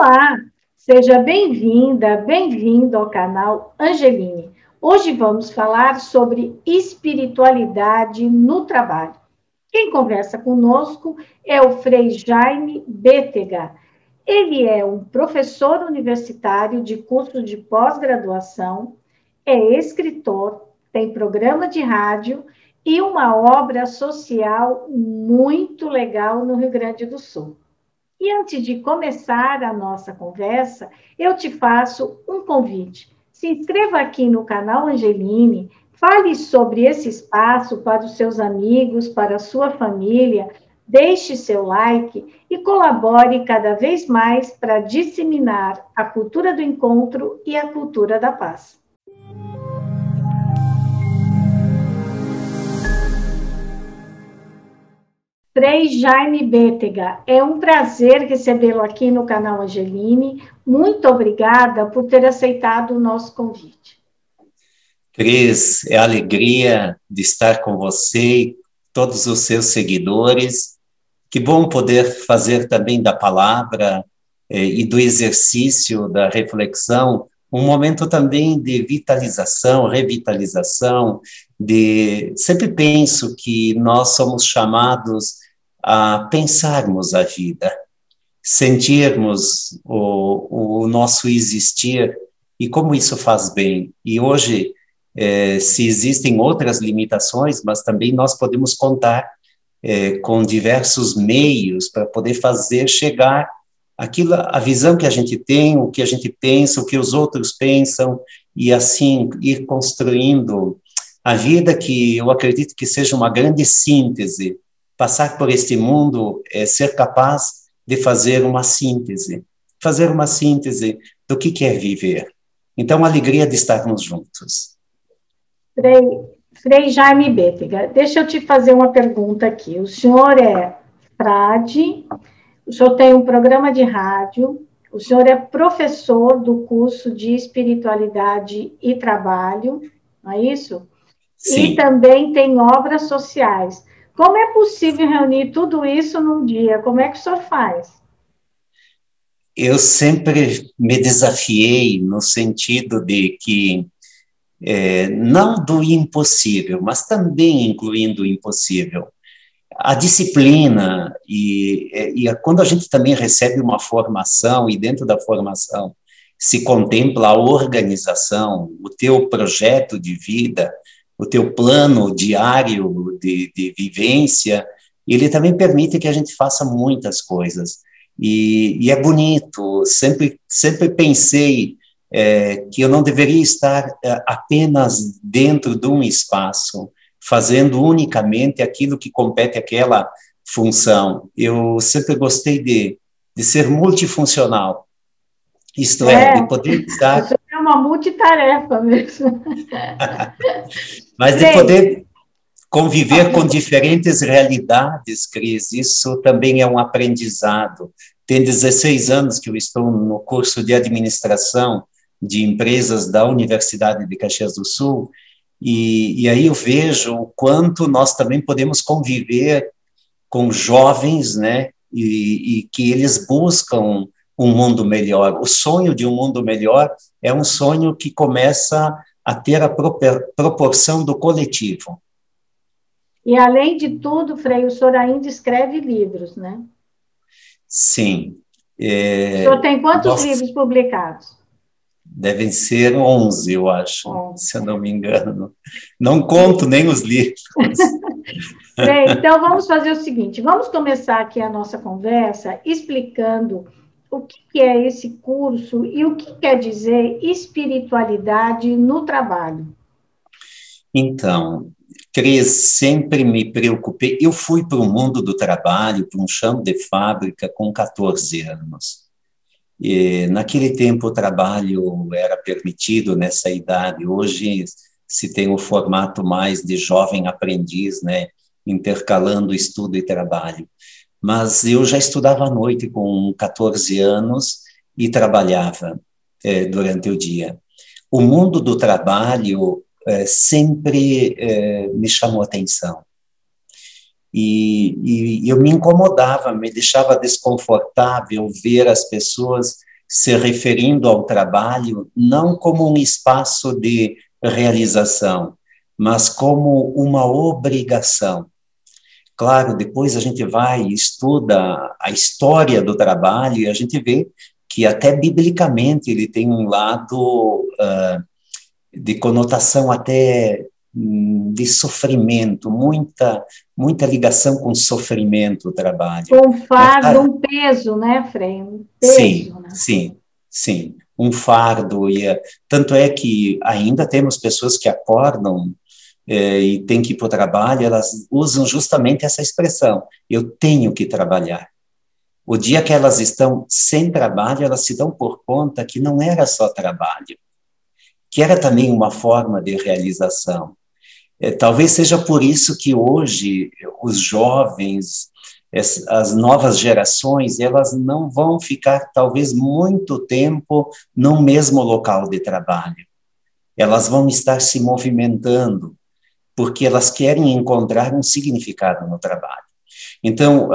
Olá, seja bem-vinda, bem-vindo ao canal Angeline. Hoje vamos falar sobre espiritualidade no trabalho. Quem conversa conosco é o Frei Jaime Bétega. Ele é um professor universitário de curso de pós-graduação, é escritor, tem programa de rádio e uma obra social muito legal no Rio Grande do Sul. E antes de começar a nossa conversa, eu te faço um convite. Se inscreva aqui no canal Angeline, fale sobre esse espaço para os seus amigos, para a sua família, deixe seu like e colabore cada vez mais para disseminar a cultura do encontro e a cultura da paz. Frei Jaime Bétega, é um prazer recebê-lo aqui no canal Angeline. Muito obrigada por ter aceitado o nosso convite. Cris, é a alegria de estar com você e todos os seus seguidores. Que bom poder fazer também da palavra e do exercício, da reflexão, um momento também de vitalização, revitalização, sempre penso que nós somos chamados a pensarmos a vida, sentirmos o nosso existir e como isso faz bem. E hoje, se existem outras limitações, mas também nós podemos contar com diversos meios para poder fazer chegar aquilo, a visão que a gente tem, o que a gente pensa, o que os outros pensam, e assim ir construindo a vida que eu acredito que seja uma grande síntese. Passar por este mundo é ser capaz de fazer uma síntese do que é viver. Então, a alegria de estarmos juntos. Frei Jaime Bétega, deixa eu te fazer uma pergunta aqui. O senhor é frade, o senhor tem um programa de rádio, o senhor é professor do curso de espiritualidade e trabalho, não é isso? Sim. E também tem obras sociais. Como é possível reunir tudo isso num dia? Como é que o senhor faz? Eu sempre me desafiei no sentido de que, não do impossível, mas também incluindo o impossível. A disciplina quando a gente também recebe uma formação e dentro da formação se contempla a organização, o teu projeto de vida, o teu plano diário de vivência, ele também permite que a gente faça muitas coisas. E é bonito, sempre pensei que eu não deveria estar apenas dentro de um espaço, fazendo unicamente aquilo que compete àquela função. Eu sempre gostei de ser multifuncional, isto de poder estar... Isso é uma multitarefa mesmo. Mas de poder conviver com diferentes realidades, Cris, isso também é um aprendizado. Tem 16 anos que eu estou no curso de administração de empresas da Universidade de Caxias do Sul, e aí eu vejo o quanto nós também podemos conviver com jovens, né, e que eles buscam um mundo melhor. O sonho de um mundo melhor é um sonho que começa a ter a proporção do coletivo. E, além de tudo, Frei, o senhor ainda escreve livros, né? Sim. O senhor tem quantos livros publicados? Devem ser 11, eu acho, se eu não me engano. Não conto nem os livros. Bem, então, vamos fazer o seguinte, vamos começar aqui a nossa conversa explicando o que é esse curso e o que quer dizer espiritualidade no trabalho. Então, Cris, sempre me preocupei. Eu fui para o mundo do trabalho, para um chão de fábrica, com 14 anos. E, naquele tempo, o trabalho era permitido nessa idade. Hoje se tem o formato mais de jovem aprendiz, né, intercalando estudo e trabalho. Mas eu já estudava à noite com 14 anos e trabalhava durante o dia. O mundo do trabalho sempre me chamou atenção. E eu me incomodava, me deixava desconfortável ver as pessoas se referindo ao trabalho não como um espaço de realização, mas como uma obrigação. Claro, depois a gente vai e estuda a história do trabalho e a gente vê que até biblicamente ele tem um lado de conotação até de sofrimento, muita ligação com sofrimento o trabalho. Um fardo, um peso, né, Frei? Um peso, sim, né? sim, um fardo. Tanto é que ainda temos pessoas que acordam e têm que ir para o trabalho, elas usam justamente essa expressão, eu tenho que trabalhar. O dia que elas estão sem trabalho, elas se dão por conta que não era só trabalho, que era também uma forma de realização. Talvez seja por isso que hoje os jovens, as novas gerações, elas não vão ficar talvez muito tempo no mesmo local de trabalho. Elas vão estar se movimentando, porque elas querem encontrar um significado no trabalho. Então,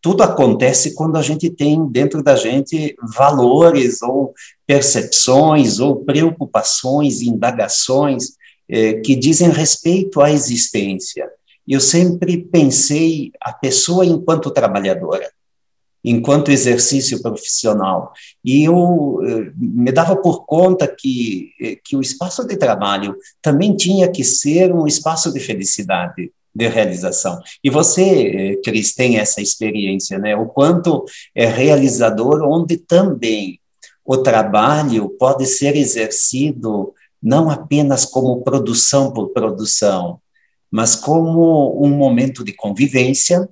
tudo acontece quando a gente tem dentro da gente valores ou percepções ou preocupações, indagações que dizem respeito à existência. Eu sempre pensei a pessoa enquanto trabalhadora, enquanto exercício profissional, e eu me dava por conta que o espaço de trabalho também tinha que ser um espaço de felicidade, de realização. E você, Cris, tem essa experiência, né? O quanto é realizador, onde também o trabalho pode ser exercido não apenas como produção por produção, mas como um momento de convivência,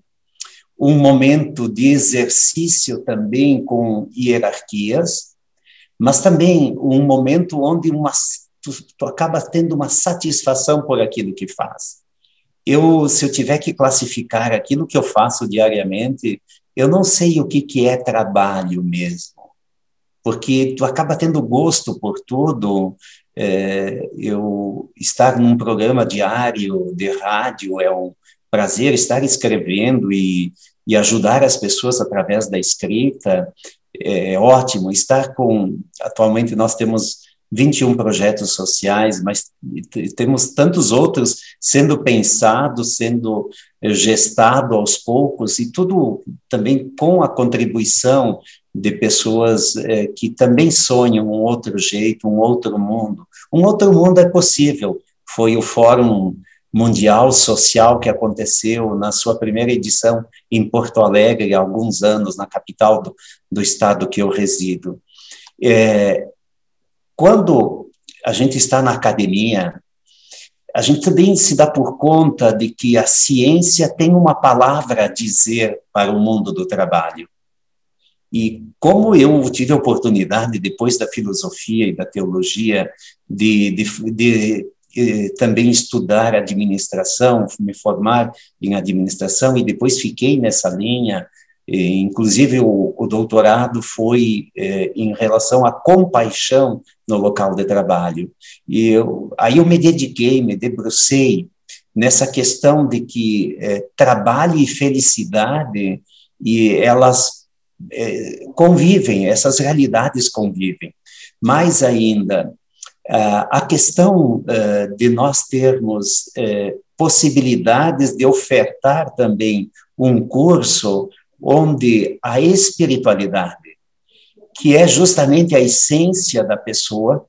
um momento de exercício também com hierarquias, mas também um momento onde tu acaba tendo uma satisfação por aquilo que faz. Se eu tiver que classificar aquilo que eu faço diariamente, eu não sei o que é trabalho mesmo, porque tu acaba tendo gosto por tudo. Eu estar num programa diário de rádio é um prazer, estar escrevendo e ajudar as pessoas através da escrita é ótimo. Atualmente nós temos 21 projetos sociais, mas temos tantos outros sendo pensados, sendo gestado aos poucos, e tudo também com a contribuição de pessoas que também sonham um outro jeito, um outro mundo. Um outro mundo é possível. Foi o Fórum Mundial Social que aconteceu na sua primeira edição em Porto Alegre, há alguns anos, na capital do estado que eu resido. Quando a gente está na academia, a gente também se dá por conta de que a ciência tem uma palavra a dizer para o mundo do trabalho. E como eu tive a oportunidade, depois da filosofia e da teologia, de também estudar administração, me formar em administração, e depois fiquei nessa linha, inclusive o doutorado foi em relação à compaixão no local de trabalho. Aí eu me dediquei, me debrucei nessa questão de que trabalho e felicidade, e elas convivem, essas realidades convivem. Mais ainda, a questão de nós termos possibilidades de ofertar também um curso onde a espiritualidade, que é justamente a essência da pessoa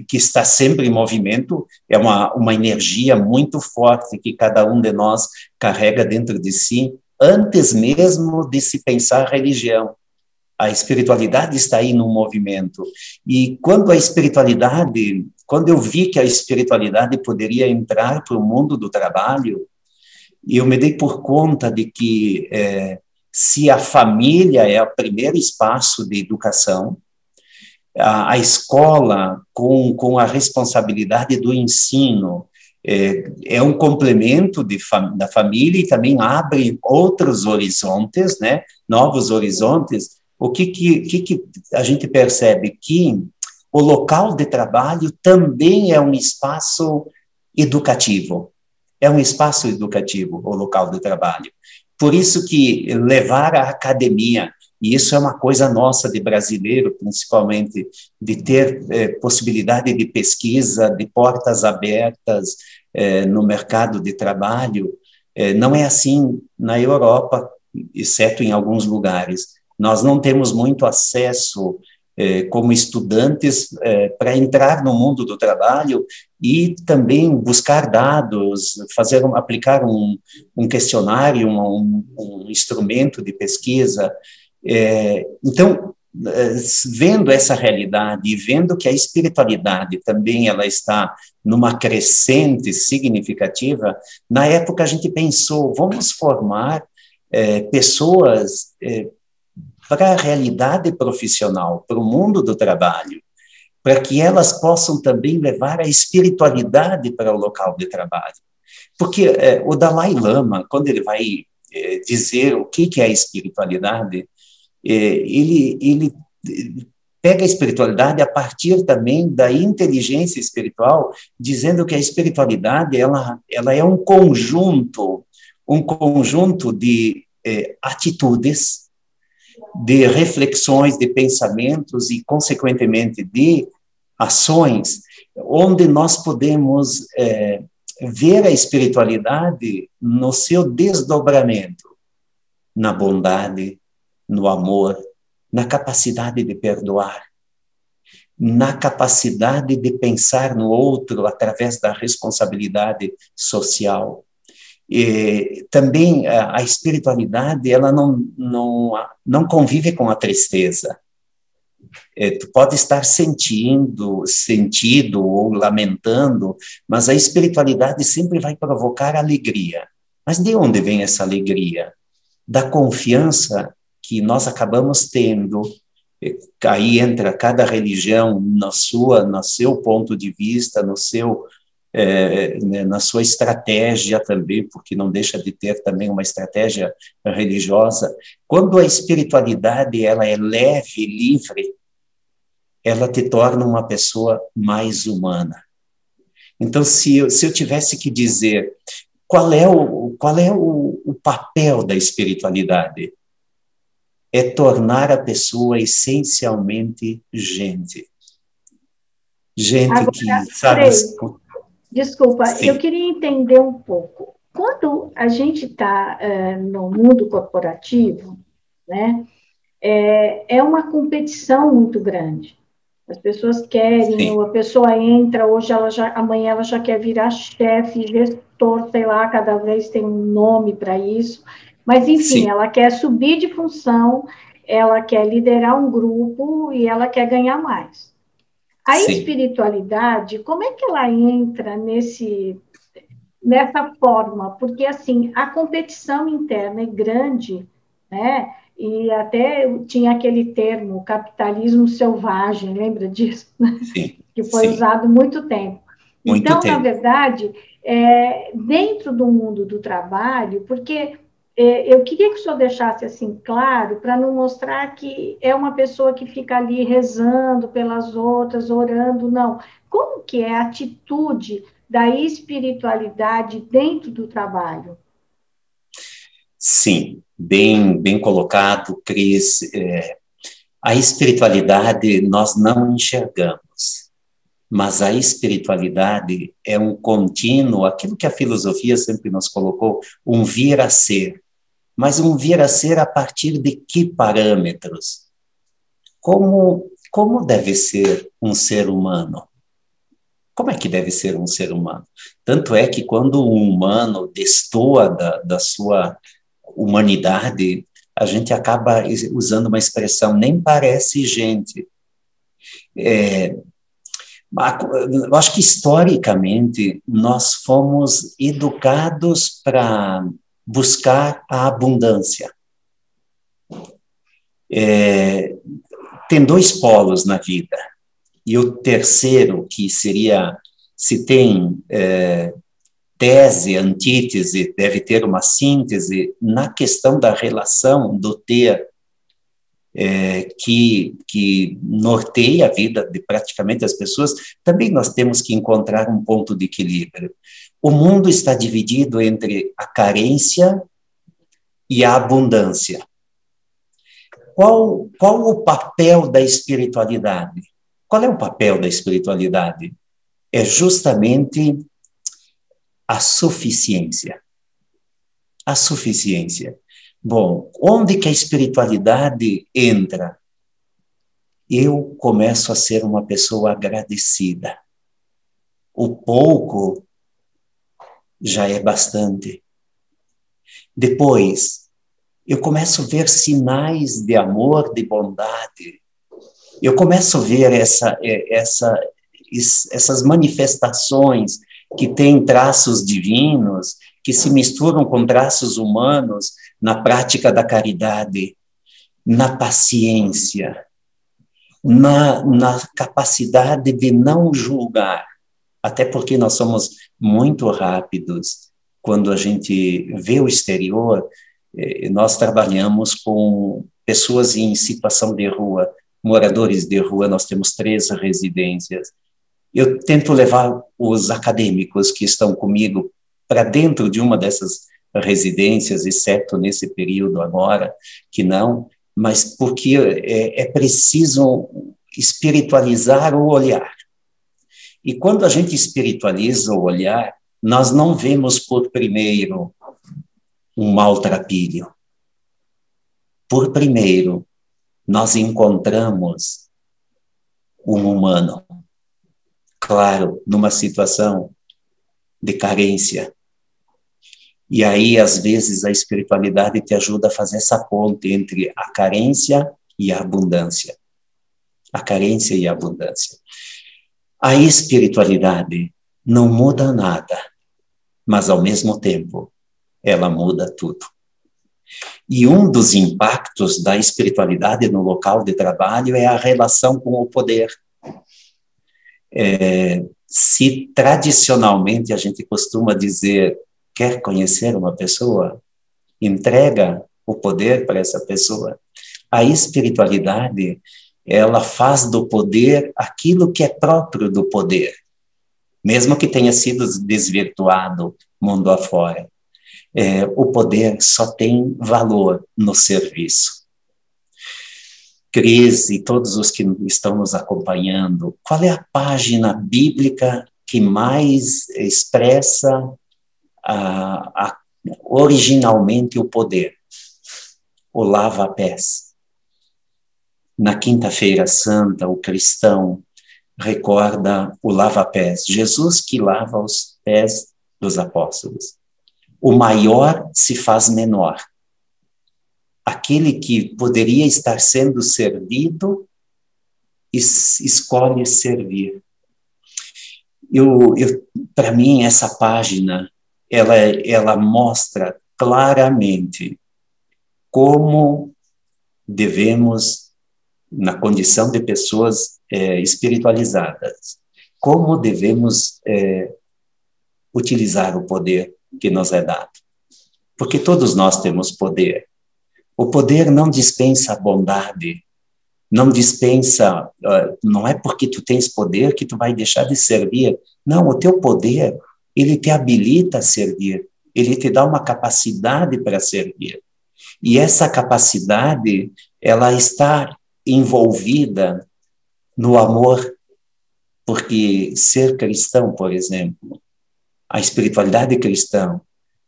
que está sempre em movimento, é uma energia muito forte que cada um de nós carrega dentro de si, antes mesmo de se pensar religião. A espiritualidade está aí no movimento. E quando eu vi que a espiritualidade poderia entrar para o mundo do trabalho, eu me dei por conta de que se a família é o primeiro espaço de educação, a escola, com a responsabilidade do ensino, é um complemento da família e também abre outros horizontes, né? Novos horizontes. O que a gente percebe? Que o local de trabalho também é um espaço educativo. É um espaço educativo, o local de trabalho. Por isso que levar a academia, e isso é uma coisa nossa de brasileiro, principalmente, de ter possibilidade de pesquisa, de portas abertas no mercado de trabalho. Não é assim na Europa, exceto em alguns lugares. Nós não temos muito acesso como estudantes para entrar no mundo do trabalho e também buscar dados, aplicar um questionário, um instrumento de pesquisa. Então, vendo essa realidade e vendo que a espiritualidade também ela está numa crescente significativa, na época a gente pensou, vamos formar pessoas para a realidade profissional, para o mundo do trabalho, para que elas possam também levar a espiritualidade para o local de trabalho. Porque o Dalai Lama, quando ele vai dizer o que é a espiritualidade, ele pega a espiritualidade a partir também da inteligência espiritual, dizendo que a espiritualidade ela é um conjunto de atitudes, de reflexões, de pensamentos e, consequentemente, de ações, onde nós podemos ver a espiritualidade no seu desdobramento, na bondade, no amor, na capacidade de perdoar, na capacidade de pensar no outro através da responsabilidade social. E também a espiritualidade ela não convive com a tristeza. Tu pode estar sentido ou lamentando, mas a espiritualidade sempre vai provocar alegria. Mas de onde vem essa alegria? Da confiança que nós acabamos tendo. Aí entra cada religião no seu ponto de vista, na sua estratégia também, porque não deixa de ter também uma estratégia religiosa. Quando a espiritualidade ela é leve, livre, ela te torna uma pessoa mais humana. Então, se eu tivesse que dizer qual é o papel da espiritualidade, é tornar a pessoa essencialmente gente. Gente agora, que sabe... Desculpa, Sim. Eu queria entender um pouco. Quando a gente está no mundo corporativo, né, é uma competição muito grande. As pessoas querem, ou a pessoa entra, amanhã ela já quer virar chefe, gestor, sei lá, cada vez tem um nome para isso. Mas, enfim, ela quer subir de função, ela quer liderar um grupo e ela quer ganhar mais. A espiritualidade, como é que ela entra nessa forma? Porque, assim, a competição interna é grande, né? E até tinha aquele termo, capitalismo selvagem, lembra disso? Sim. Que foi usado muito tempo. Então, na verdade, dentro do mundo do trabalho, porque eu queria que o senhor deixasse assim claro, para não mostrar que é uma pessoa que fica ali rezando pelas outras, orando, não. Como que é a atitude da espiritualidade dentro do trabalho? Sim, bem colocado, Cris. A espiritualidade nós não enxergamos, mas a espiritualidade é um contínuo, aquilo que a filosofia sempre nos colocou, um vir a ser. Mas um vir a ser a partir de que parâmetros? Como deve ser um ser humano? Como é que deve ser um ser humano? Tanto é que quando um humano destoa da sua humanidade, a gente acaba usando uma expressão, nem parece gente. Eu acho que, historicamente, nós fomos educados para buscar a abundância. Tem dois polos na vida, e o terceiro, que seria, se tem tese, antítese, deve ter uma síntese na questão da relação do ter, que norteia a vida de praticamente as pessoas. Também nós temos que encontrar um ponto de equilíbrio. O mundo está dividido entre a carência e a abundância. Qual o papel da espiritualidade? Qual é o papel da espiritualidade? É justamente a suficiência. A suficiência. Bom, onde que a espiritualidade entra? Eu começo a ser uma pessoa agradecida. O pouco já é bastante. Depois, eu começo a ver sinais de amor, de bondade. Eu começo a ver essas manifestações que têm traços divinos, que se misturam com traços humanos na prática da caridade, na paciência, na capacidade de não julgar, até porque nós somos muito rápidos. Quando a gente vê o exterior, nós trabalhamos com pessoas em situação de rua, moradores de rua, nós temos 3 residências. Eu tento levar os acadêmicos que estão comigo para dentro de uma dessas residências, exceto nesse período agora, que não, mas porque é preciso espiritualizar o olhar. E quando a gente espiritualiza o olhar, nós não vemos por primeiro um maltrapilho. Por primeiro, nós encontramos um humano, claro, numa situação de carência. E aí, às vezes, a espiritualidade te ajuda a fazer essa ponte entre a carência e a abundância. A carência e a abundância. A espiritualidade não muda nada, mas, ao mesmo tempo, ela muda tudo. E um dos impactos da espiritualidade no local de trabalho é a relação com o poder. Se tradicionalmente a gente costuma dizer, quer conhecer uma pessoa? Entrega o poder para essa pessoa. A espiritualidade, ela faz do poder aquilo que é próprio do poder, mesmo que tenha sido desvirtuado mundo afora. O poder só tem valor no serviço. Cris e todos os que estão nos acompanhando, qual é a página bíblica que mais expressa originalmente o poder? O lava-pés. Na Quinta-feira Santa, o cristão recorda o lava-pés. Jesus que lava os pés dos apóstolos. O maior se faz menor. Aquele que poderia estar sendo servido, escolhe servir. Para mim, essa página, ela mostra claramente como devemos, na condição de pessoas espiritualizadas, como devemos utilizar o poder que nos é dado. Porque todos nós temos poder. O poder não dispensa a bondade, não dispensa, não é porque tu tens poder que tu vai deixar de servir. Não, o teu poder, ele te habilita a servir, ele te dá uma capacidade para servir. E essa capacidade, ela está envolvida no amor, porque ser cristão, por exemplo, a espiritualidade cristã,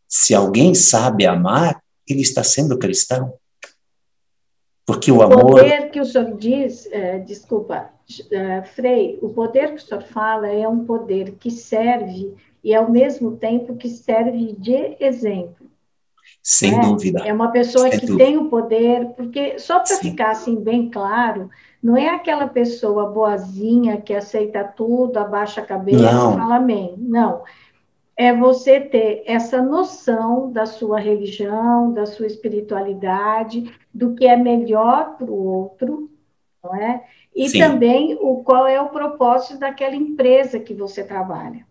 se alguém sabe amar, ele está sendo cristão. Porque o amor... O poder que o senhor diz, desculpa, Frei, o poder que o senhor fala é um poder que serve e, ao mesmo tempo, que serve de exemplo. Sem dúvida. É uma pessoa que tem o poder, porque, só para ficar assim bem claro, não é aquela pessoa boazinha que aceita tudo, abaixa a cabeça e fala amém. Não. É você ter essa noção da sua religião, da sua espiritualidade, do que é melhor para o outro, não é? E também qual é o propósito daquela empresa que você trabalha.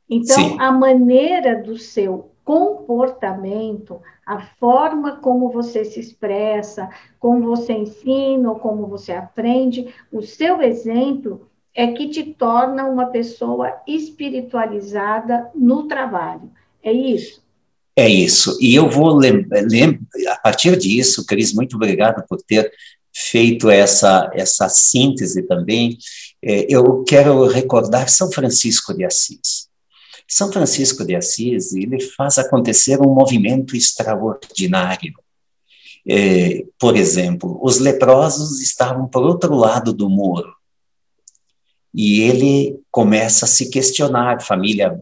Então, a maneira do seu comportamento, a forma como você se expressa, como você ensina, ou como você aprende, o seu exemplo é que te torna uma pessoa espiritualizada no trabalho. É isso? É isso. E eu vou a partir disso, Cris, muito obrigado por ter feito essa síntese também. Eu quero recordar São Francisco de Assis. São Francisco de Assis, ele faz acontecer um movimento extraordinário. Por exemplo, os leprosos estavam por outro lado do muro, e ele começa a se questionar, família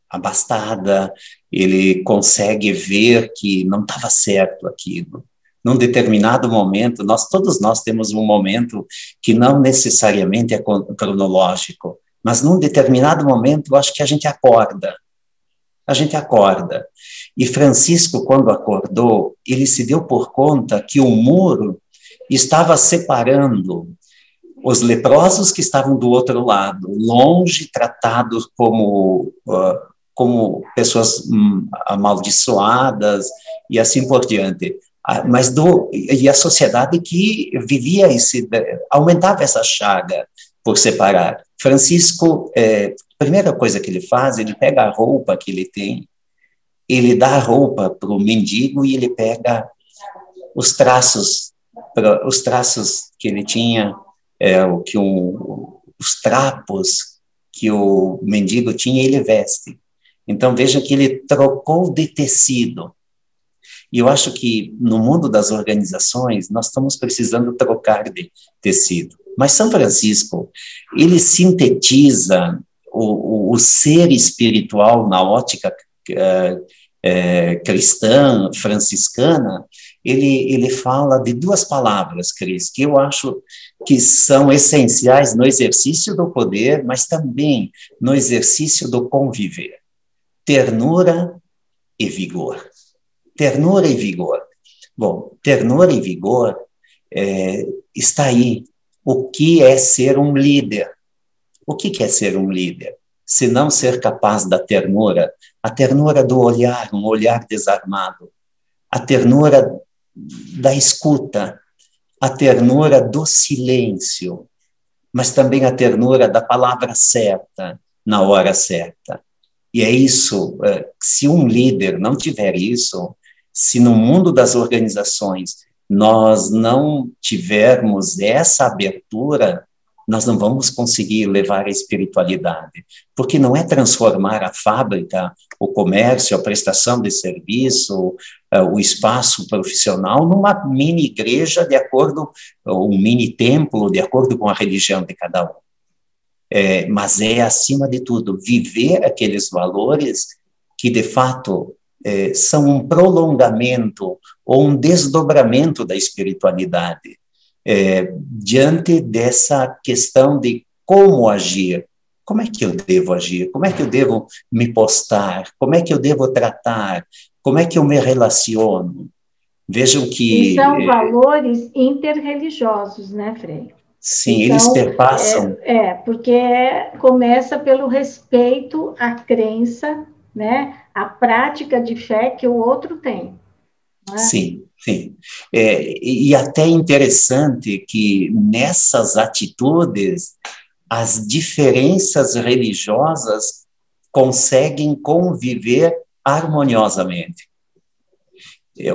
abastada, ele consegue ver que não estava certo aquilo. Num determinado momento, todos nós temos um momento que não necessariamente é cronológico, mas num determinado momento, eu acho que a gente acorda. A gente acorda. E Francisco, quando acordou, ele se deu por conta que o muro estava separando os leprosos que estavam do outro lado, longe, tratados como pessoas amaldiçoadas e assim por diante. E a sociedade que vivia aumentava essa chaga por separar. Francisco, a primeira coisa que ele faz, ele pega a roupa que ele tem, ele dá a roupa para o mendigo e ele pega os traços que ele tinha, os trapos que o mendigo tinha, ele veste. Então, veja que ele trocou de tecido. E eu acho que no mundo das organizações, nós estamos precisando trocar de tecido. Mas São Francisco, ele sintetiza o ser espiritual na ótica cristã, franciscana. Ele fala de duas palavras, Cris, que eu acho que são essenciais no exercício do poder, mas também no exercício do conviver. Ternura e vigor. Ternura e vigor. Bom, ternura e vigor está aí. O que é ser um líder? O que é ser um líder? Se não ser capaz da ternura, a ternura do olhar, um olhar desarmado, a ternura da escuta, a ternura do silêncio, mas também a ternura da palavra certa, na hora certa. E é isso, se um líder não tiver isso, se no mundo das organizações nós não tivermos essa abertura, nós não vamos conseguir levar a espiritualidade, porque não é transformar a fábrica, o comércio, a prestação de serviço, o espaço profissional numa mini igreja um mini templo de acordo com a religião de cada um. Mas acima de tudo, viver aqueles valores que, de fato, são um prolongamento ou um desdobramento da espiritualidade, diante dessa questão de como agir. Como é que eu devo agir? Como é que eu devo me postar? Como é que eu devo tratar? Como é que eu me relaciono? Vejam que... E são valores interreligiosos, né, Frei? Sim, então, eles perpassam... porque começa pelo respeito à crença, né, à prática de fé que o outro tem. Não é? Sim, sim. E até interessante que nessas atitudes as diferenças religiosas conseguem conviver harmoniosamente.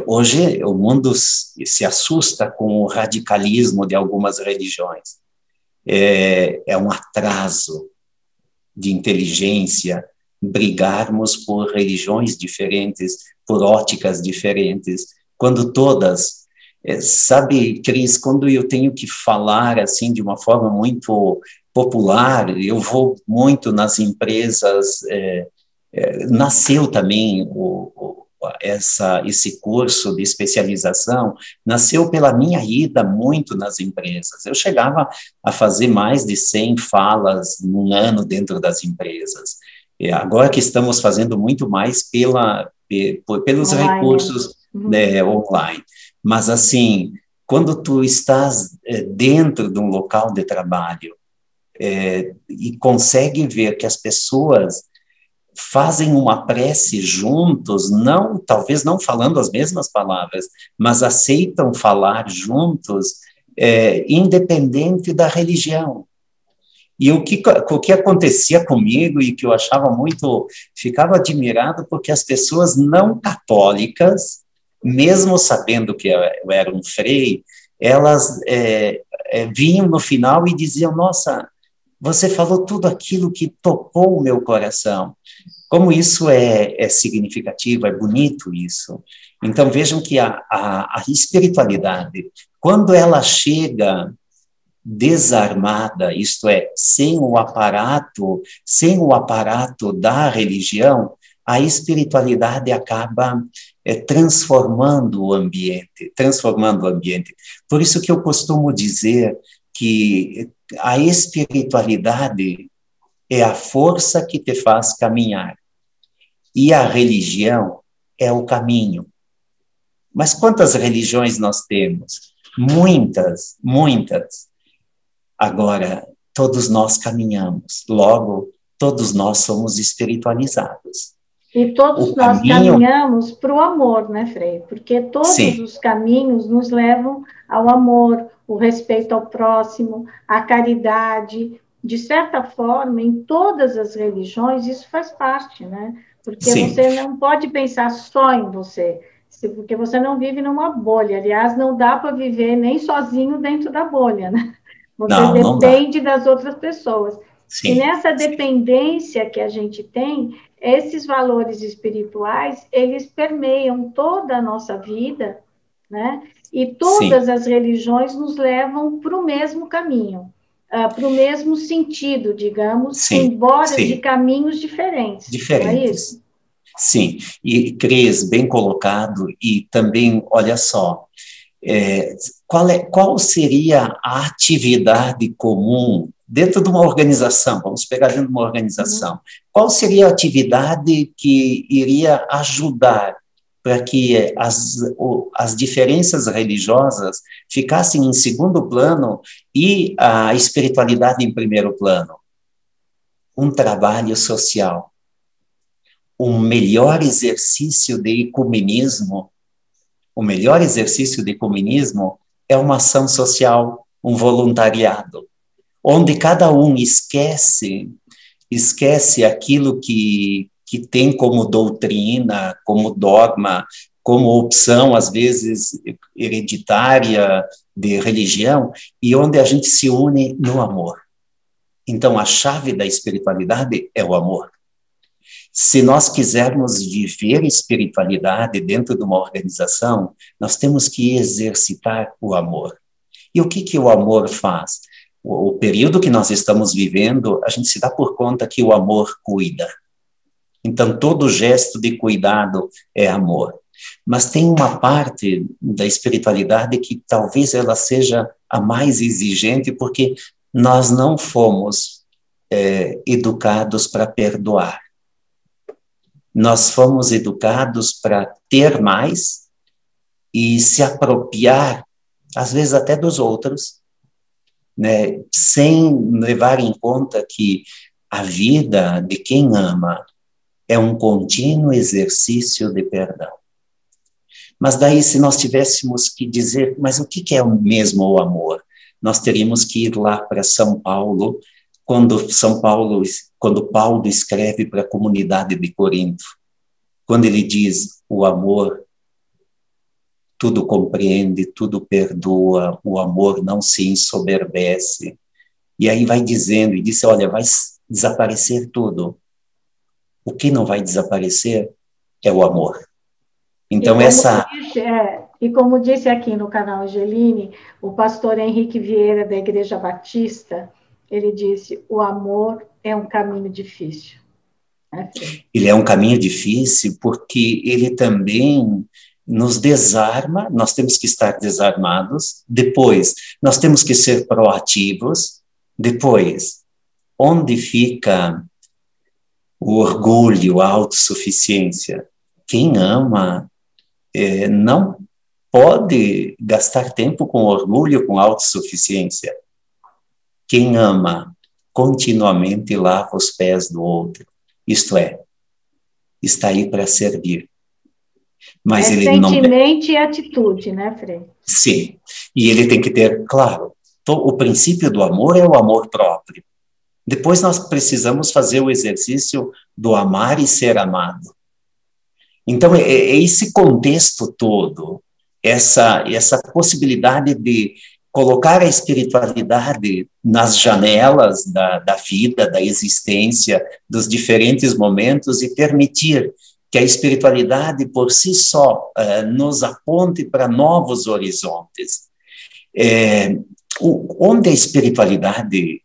Hoje o mundo se assusta com o radicalismo de algumas religiões. É um atraso de inteligência brigarmos por religiões diferentes, por óticas diferentes, quando todas... sabe, Cris, quando eu tenho que falar assim de uma forma muito popular, eu vou muito nas empresas, nasceu também esse curso de especialização, nasceu pela minha ida muito nas empresas. Eu chegava a fazer mais de 100 falas num ano dentro das empresas. Agora que estamos fazendo muito mais pelos online, recursos online. Mas, assim, quando tu estás dentro de um local de trabalho e consegue ver que as pessoas fazem uma prece juntos, talvez não falando as mesmas palavras, mas aceitam falar juntos, independente da religião. E o que acontecia comigo e que eu achava muito, ficava admirado porque as pessoas não católicas, mesmo sabendo que eu era um frei, elas vinham no final e diziam, nossa, você falou tudo aquilo que tocou o meu coração. Como isso é significativo, é bonito isso. Então, vejam que a espiritualidade, quando ela chega desarmada, isto é, sem o aparato da religião, a espiritualidade acaba transformando o ambiente. Por isso que eu costumo dizer que a espiritualidade é a força que te faz caminhar e a religião é o caminho. Mas quantas religiões nós temos? Muitas, muitas. Agora, todos nós caminhamos, logo, todos nós somos espiritualizados. E todos nós caminhamos para o amor, né, Frei? Porque todos Sim. os caminhos nos levam ao amor, o respeito ao próximo, a caridade. De certa forma, em todas as religiões, isso faz parte, né? Porque Sim. Você não pode pensar só em você, porque você não vive numa bolha. Aliás, não dá para viver nem sozinho dentro da bolha, né? Você depende das outras pessoas. Sim, e nessa dependência que a gente tem, esses valores espirituais, eles permeiam toda a nossa vida, né? E todas as religiões nos levam para o mesmo caminho, para o mesmo sentido, digamos, embora de caminhos diferentes. Não é isso? Sim, e Cris, bem colocado, e também, olha só, qual seria a atividade comum dentro de uma organização? Vamos pegar dentro de uma organização. Qual seria a atividade que iria ajudar para que as diferenças religiosas ficassem em segundo plano e a espiritualidade em primeiro plano? Um trabalho social. O melhor exercício de ecumenismo é uma ação social, um voluntariado, onde cada um esquece aquilo que tem como doutrina, como dogma, como opção, às vezes, hereditária de religião, e onde a gente se une no amor. Então, a chave da espiritualidade é o amor. Se nós quisermos viver espiritualidade dentro de uma organização, nós temos que exercitar o amor. E o que o amor faz? O período que nós estamos vivendo, a gente se dá por conta que o amor cuida. Então, todo gesto de cuidado é amor. Mas tem uma parte da espiritualidade que talvez ela seja a mais exigente, porque nós não fomos educados para perdoar. Nós fomos educados para ter mais e se apropriar, às vezes até dos outros, né, sem levar em conta que a vida de quem ama é um contínuo exercício de perdão. Mas daí, se nós tivéssemos que dizer, mas o que é mesmo o amor? Nós teríamos que ir lá para São Paulo, quando Paulo escreve para a comunidade de Corinto, quando ele diz, o amor tudo compreende, tudo perdoa, o amor não se ensoberbece. E aí vai dizendo, e disse, olha, vai desaparecer tudo. O que não vai desaparecer é o amor. Então, E como disse aqui no canal Angeline, o pastor Henrique Vieira, da Igreja Batista, ele disse, o amor é um caminho difícil. Ele é um caminho difícil porque ele também nos desarma, nós temos que estar desarmados, depois nós temos que ser proativos, depois, onde fica o orgulho, a autossuficiência? Quem ama não pode gastar tempo com orgulho, com autossuficiência. Quem ama continuamente lava os pés do outro. Isto é, está aí para servir. Mas ele sentimento e atitude, né, Frei? Sim. E ele tem que ter, claro, o princípio do amor é o amor próprio. Depois nós precisamos fazer o exercício do amar e ser amado. Então, é esse contexto todo, essa possibilidade de colocar a espiritualidade nas janelas da vida, da existência, dos diferentes momentos e permitir que a espiritualidade por si só nos aponte para novos horizontes. Onde a espiritualidade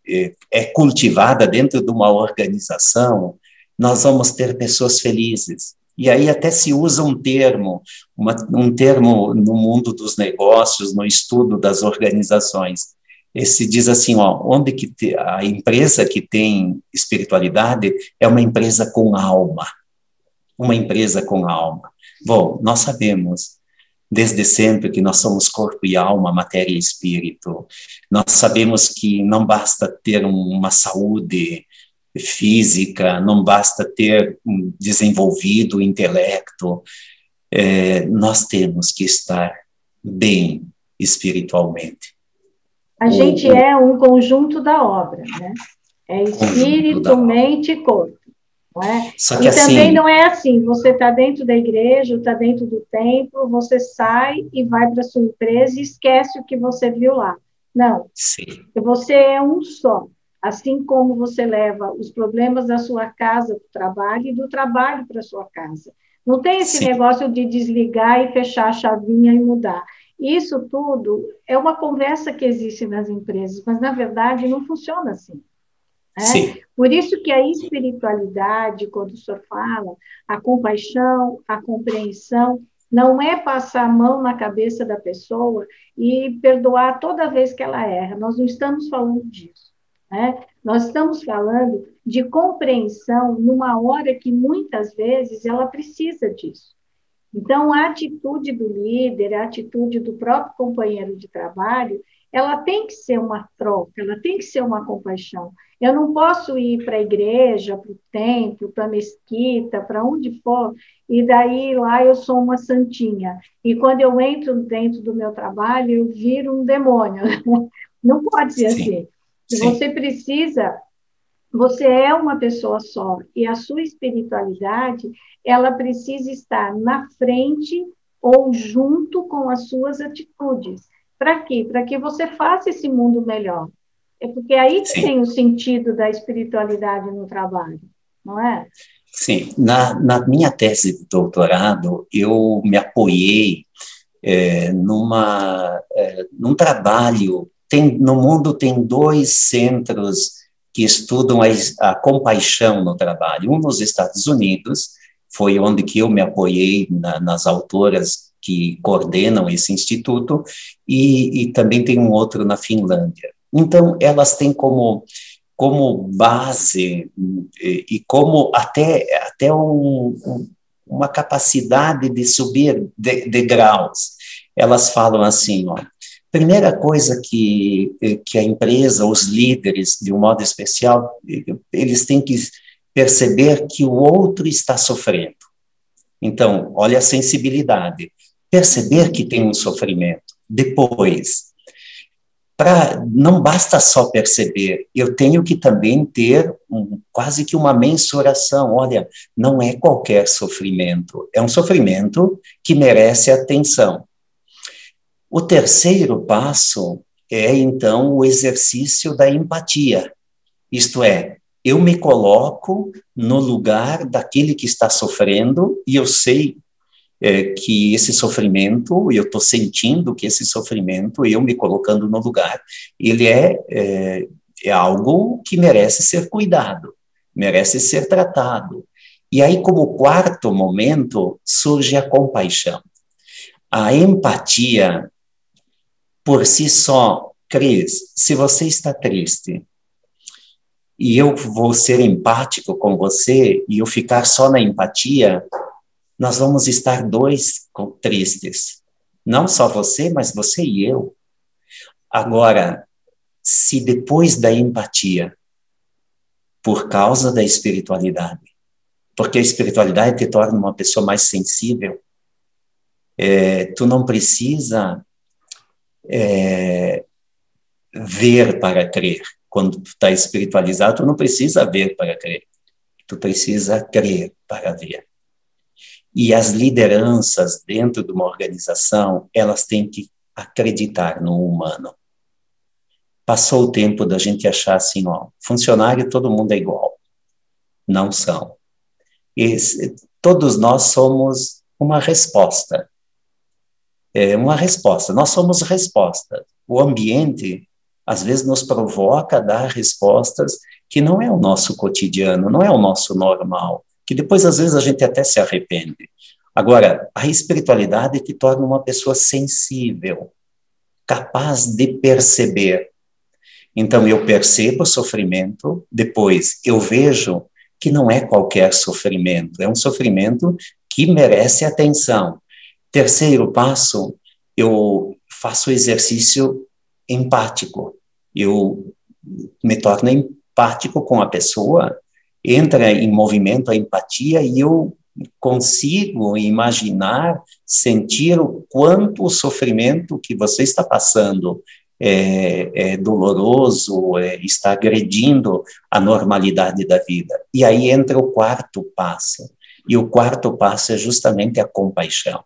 é cultivada dentro de uma organização, nós vamos ter pessoas felizes. E aí até se usa um termo no mundo dos negócios, no estudo das organizações. Se diz assim, onde que a empresa que tem espiritualidade é uma empresa com alma. Uma empresa com alma. Bom, nós sabemos desde sempre que nós somos corpo e alma, matéria e espírito. Nós sabemos que não basta ter uma saúde física, não basta ter um desenvolvido intelecto, nós temos que estar bem espiritualmente. A gente é um conjunto da obra, né? É espírito, mente e corpo. Não é? Só que e assim, também não é assim, você está dentro da igreja, está dentro do templo, você sai e vai para a sua empresa e esquece o que você viu lá. Não, sim. Você é um só. Assim como você leva os problemas da sua casa para o trabalho e do trabalho para a sua casa. Não tem esse Sim. negócio de desligar e fechar a chavinha e mudar. Isso tudo é uma conversa que existe nas empresas, mas, na verdade, não funciona assim. Sim. Por isso que a espiritualidade, quando o senhor fala, a compaixão, a compreensão, não é passar a mão na cabeça da pessoa e perdoar toda vez que ela erra. Nós não estamos falando disso. Nós estamos falando de compreensão numa hora que, muitas vezes, ela precisa disso. Então, a atitude do líder, a atitude do próprio companheiro de trabalho, ela tem que ser uma troca, ela tem que ser uma compaixão. Eu não posso ir para a igreja, para o templo, para a mesquita, para onde for, e daí lá eu sou uma santinha. E quando eu entro dentro do meu trabalho, eu viro um demônio. Não pode ser assim. Você precisa, você é uma pessoa só, e a sua espiritualidade, ela precisa estar na frente ou junto com as suas atitudes. Para quê? Para que você faça esse mundo melhor. É porque aí que tem o sentido da espiritualidade no trabalho, não é? Sim. Na minha tese de doutorado, eu me apoiei num trabalho. No mundo tem 2 centros que estudam a compaixão no trabalho. Um nos Estados Unidos, foi onde que eu me apoiei nas autoras que coordenam esse instituto, e também tem um outro na Finlândia. Então, elas têm como base e como até uma capacidade de subir degraus. Elas falam assim, primeira coisa que a empresa, os líderes, de um modo especial, eles têm que perceber que o outro está sofrendo. Então, olha a sensibilidade. Perceber que tem um sofrimento. Depois, não basta só perceber, eu tenho que também ter quase que uma mensuração. Olha, não é qualquer sofrimento, é um sofrimento que merece atenção. O terceiro passo é, então, o exercício da empatia. Isto é, eu me coloco no lugar daquele que está sofrendo e eu sei que esse sofrimento, eu estou sentindo que esse sofrimento, eu me colocando no lugar, ele é algo que merece ser cuidado, merece ser tratado. E aí, como quarto momento, surge a compaixão. A empatia, por si só, Cris, se você está triste, e eu vou ser empático com você, e eu ficar só na empatia, nós vamos estar 2 tristes. Não só você, mas você e eu. Agora, se depois da empatia, por causa da espiritualidade, porque a espiritualidade te torna uma pessoa mais sensível, tu não precisa ver para crer. quando tu está espiritualizado, tu não precisa ver para crer. Tu precisa crer para ver. E as lideranças dentro de uma organização, elas têm que acreditar no humano. Passou o tempo da gente achar assim, ó, funcionário todo mundo é igual. Não são. Todos nós somos uma resposta. Uma resposta. Nós somos resposta. O ambiente, às vezes, nos provoca a dar respostas que não é o nosso cotidiano, não é o nosso normal, que depois, às vezes, a gente até se arrepende. Agora, a espiritualidade te torna uma pessoa sensível, capaz de perceber. Então, eu percebo o sofrimento, depois eu vejo que não é qualquer sofrimento, é um sofrimento que merece atenção. Terceiro passo, eu faço exercício empático. Eu me torno empático com a pessoa, entra em movimento a empatia e eu consigo imaginar, sentir o quanto o sofrimento que você está passando é doloroso, está agredindo a normalidade da vida. E aí entra o quarto passo. E o quarto passo é justamente a compaixão.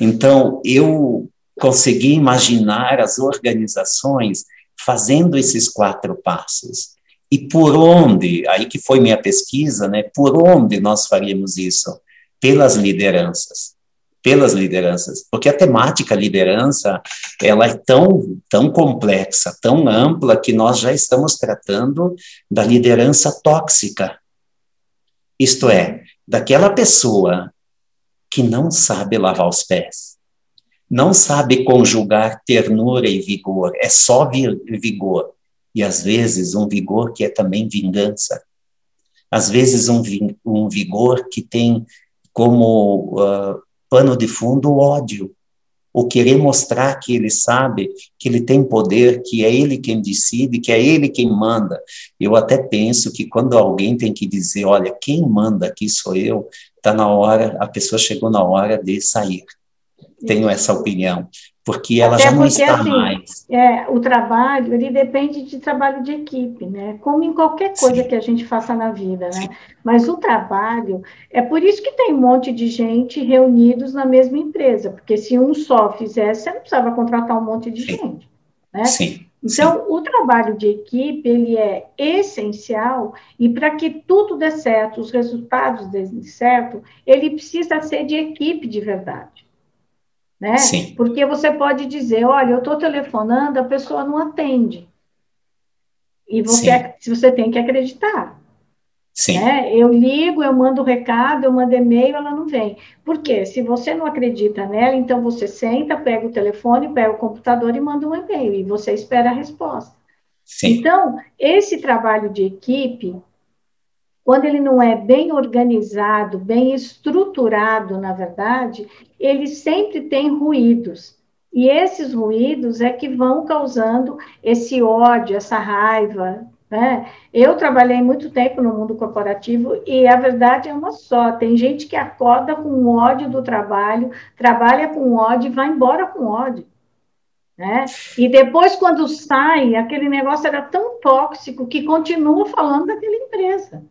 Então, eu consegui imaginar as organizações fazendo esses 4 passos. E por onde, aí que foi minha pesquisa, né? Por onde nós faríamos isso? Pelas lideranças. Pelas lideranças. Porque a temática liderança, ela é tão complexa, tão ampla, que nós já estamos tratando da liderança tóxica. Isto é, daquela pessoa que não sabe lavar os pés, não sabe conjugar ternura e vigor, é só vigor. E, às vezes, um vigor que é também vingança. Às vezes, um vigor que tem como pano de fundo o ódio. O querer mostrar que ele sabe, que ele tem poder, que é ele quem decide, que é ele quem manda. Eu até penso que quando alguém tem que dizer, olha, quem manda aqui sou eu, está na hora, a pessoa chegou na hora de sair. Tenho essa opinião, porque ela já não está mais. O trabalho, ele depende de trabalho de equipe, né? Como em qualquer coisa que a gente faça na vida, né? Mas o trabalho, é por isso que tem um monte de gente reunidos na mesma empresa, porque se um só fizesse, você não precisava contratar um monte de gente, né? Então, o trabalho de equipe, ele é essencial, e para que tudo dê certo, os resultados dêem certo, ele precisa ser de equipe de verdade. Né? Porque você pode dizer, olha, eu estou telefonando, a pessoa não atende. E você tem que acreditar. Né? Eu ligo, eu mando recado, eu mando e-mail, ela não vem. Por quê? Se você não acredita nela, então você senta, pega o telefone, pega o computador e manda um e-mail, e você espera a resposta. Então, esse trabalho de equipe, quando ele não é bem organizado, bem estruturado, na verdade, ele sempre tem ruídos. E esses ruídos é que vão causando esse ódio, essa raiva, né? Eu trabalhei muito tempo no mundo corporativo e a verdade é uma só. Tem gente que acorda com ódio do trabalho, trabalha com ódio e vai embora com ódio. Né? E depois, quando sai, aquele negócio era tão tóxico que continua falando daquela empresa.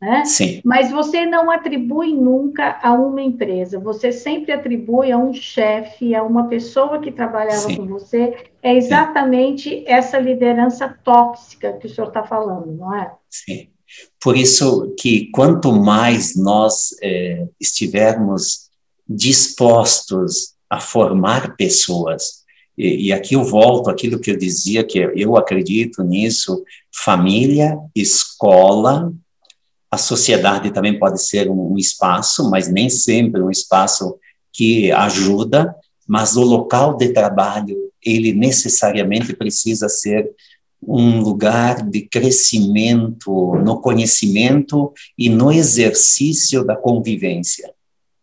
Né? Mas você não atribui nunca a uma empresa, você sempre atribui a um chefe, a uma pessoa que trabalhava com você, é exatamente essa liderança tóxica que o senhor está falando, não é? Sim, por isso que quanto mais nós estivermos dispostos a formar pessoas, e aqui eu volto àquilo que eu dizia, que eu acredito nisso, família, escola. A sociedade também pode ser um espaço, mas nem sempre um espaço que ajuda, mas o local de trabalho, ele necessariamente precisa ser um lugar de crescimento no conhecimento e no exercício da convivência.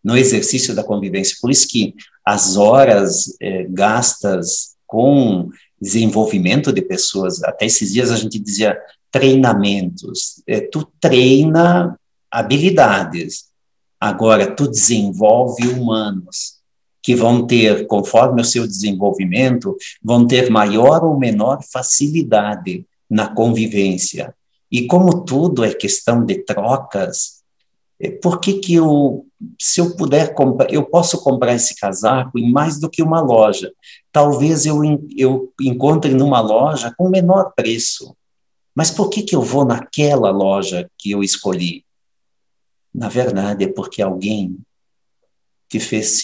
No exercício da convivência. Por isso que as horas gastas com desenvolvimento de pessoas, até esses dias a gente dizia treinamentos, tu treina habilidades, agora tu desenvolve humanos, que vão ter, conforme o seu desenvolvimento, vão ter maior ou menor facilidade na convivência. E como tudo é questão de trocas, por que que se eu puder comprar, eu posso comprar esse casaco em mais do que uma loja? Talvez eu encontre numa loja com menor preço. Mas por que que eu vou naquela loja que eu escolhi? Na verdade, é porque alguém te fez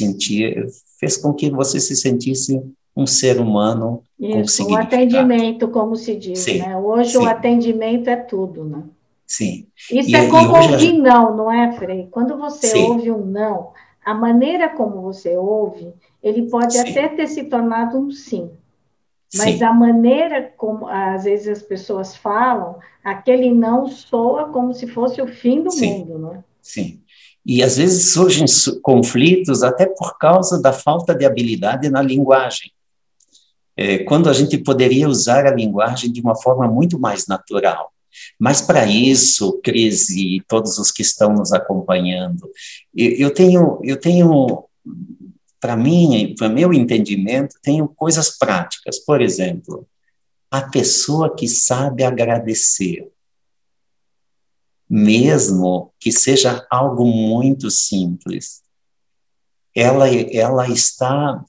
com que você se sentisse um ser humano com Isso, o significado. atendimento, como se diz, Sim, né? Hoje o sim, atendimento é tudo, né? sim. Isso é E como hoje, ouvir não, não é, Frei? Quando você sim, ouve um não, a maneira como você ouve, ele pode até sim, ter se tornado um sim, mas a sim, maneira como às vezes as pessoas falam, aquele não soa como se fosse o fim do sim, mundo, não é? sim. E às vezes surgem conflitos até por causa da falta de habilidade na linguagem. Quando a gente poderia usar a linguagem de uma forma muito mais natural. Mas para isso, Cris e todos os que estão nos acompanhando, eu tenho para mim, para meu entendimento, tenho coisas práticas. Por exemplo, a pessoa que sabe agradecer, mesmo que seja algo muito simples, ela está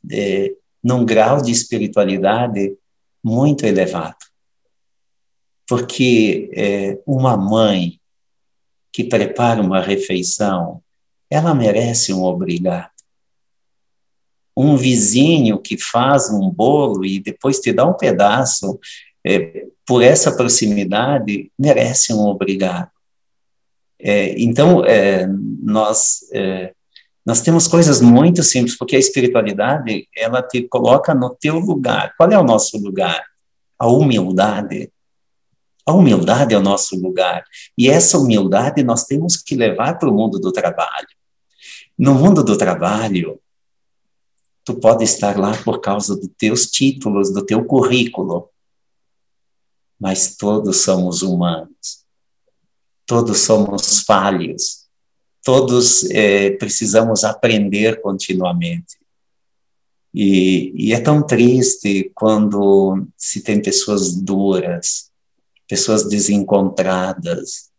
num grau de espiritualidade muito elevado. Porque uma mãe que prepara uma refeição, ela merece um obrigado. Um vizinho que faz um bolo e depois te dá um pedaço, por essa proximidade, merece um obrigado. Então, nós temos coisas muito simples, porque a espiritualidade, ela te coloca no teu lugar. Qual é o nosso lugar? A humildade. A humildade é o nosso lugar. E essa humildade nós temos que levar para o mundo do trabalho. No mundo do trabalho, tu pode estar lá por causa dos teus títulos, do teu currículo, mas todos somos humanos. Todos somos falhos. Todos precisamos aprender continuamente. E é tão triste quando se tem pessoas duras, pessoas desencontradas.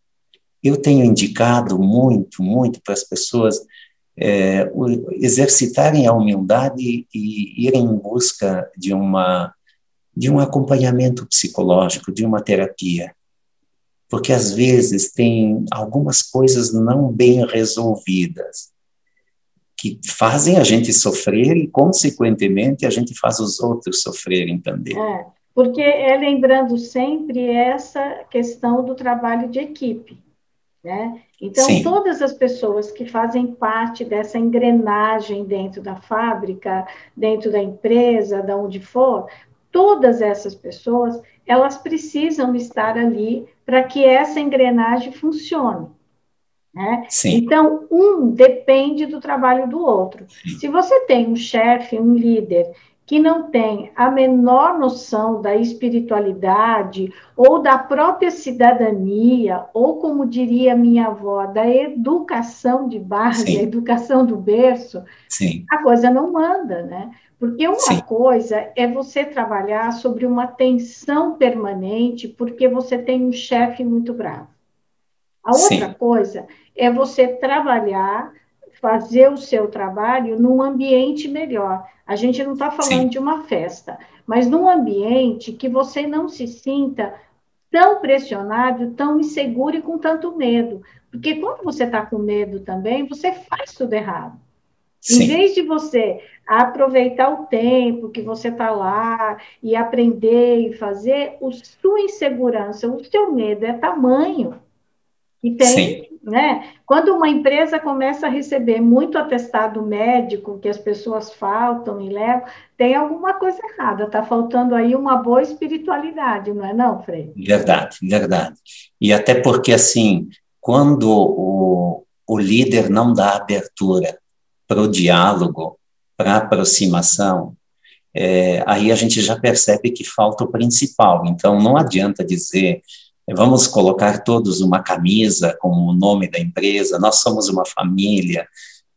Eu tenho indicado muito, muito para as pessoas exercitarem a humildade e irem em busca de um acompanhamento psicológico, de uma terapia. Porque, às vezes, tem algumas coisas não bem resolvidas que fazem a gente sofrer e, consequentemente, a gente faz os outros sofrerem também. Porque é lembrando sempre essa questão do trabalho de equipe, né? Então, Sim, todas as pessoas que fazem parte dessa engrenagem dentro da fábrica, dentro da empresa, de onde for, todas essas pessoas, elas precisam estar ali para que essa engrenagem funcione, né? sim, Então, um depende do trabalho do outro. sim, Se você tem um chefe, um líder, que não tem a menor noção da espiritualidade ou da própria cidadania, ou como diria minha avó, da educação de base, a sim, educação do berço, sim, a coisa não anda, né? Porque uma sim, coisa é você trabalhar sobre uma tensão permanente porque você tem um chefe muito bravo. A outra sim, coisa é você trabalhar, fazer o seu trabalho num ambiente melhor. A gente não está falando sim, de uma festa, mas num ambiente que você não se sinta tão pressionado, tão inseguro e com tanto medo. Porque quando você está com medo também, você faz tudo errado. Em sim, vez de você aproveitar o tempo que você está lá e aprender e fazer, a sua insegurança, o seu medo é tamanho e sim. tem, né? Quando uma empresa começa a receber muito atestado médico, que as pessoas faltam e levam, tem alguma coisa errada, está faltando aí uma boa espiritualidade, não é não, Frei? Verdade, verdade. E até porque, assim, quando o líder não dá abertura para o diálogo, para a aproximação, aí a gente já percebe que falta o principal. Então, não adianta dizer, vamos colocar todos uma camisa com o nome da empresa, nós somos uma família,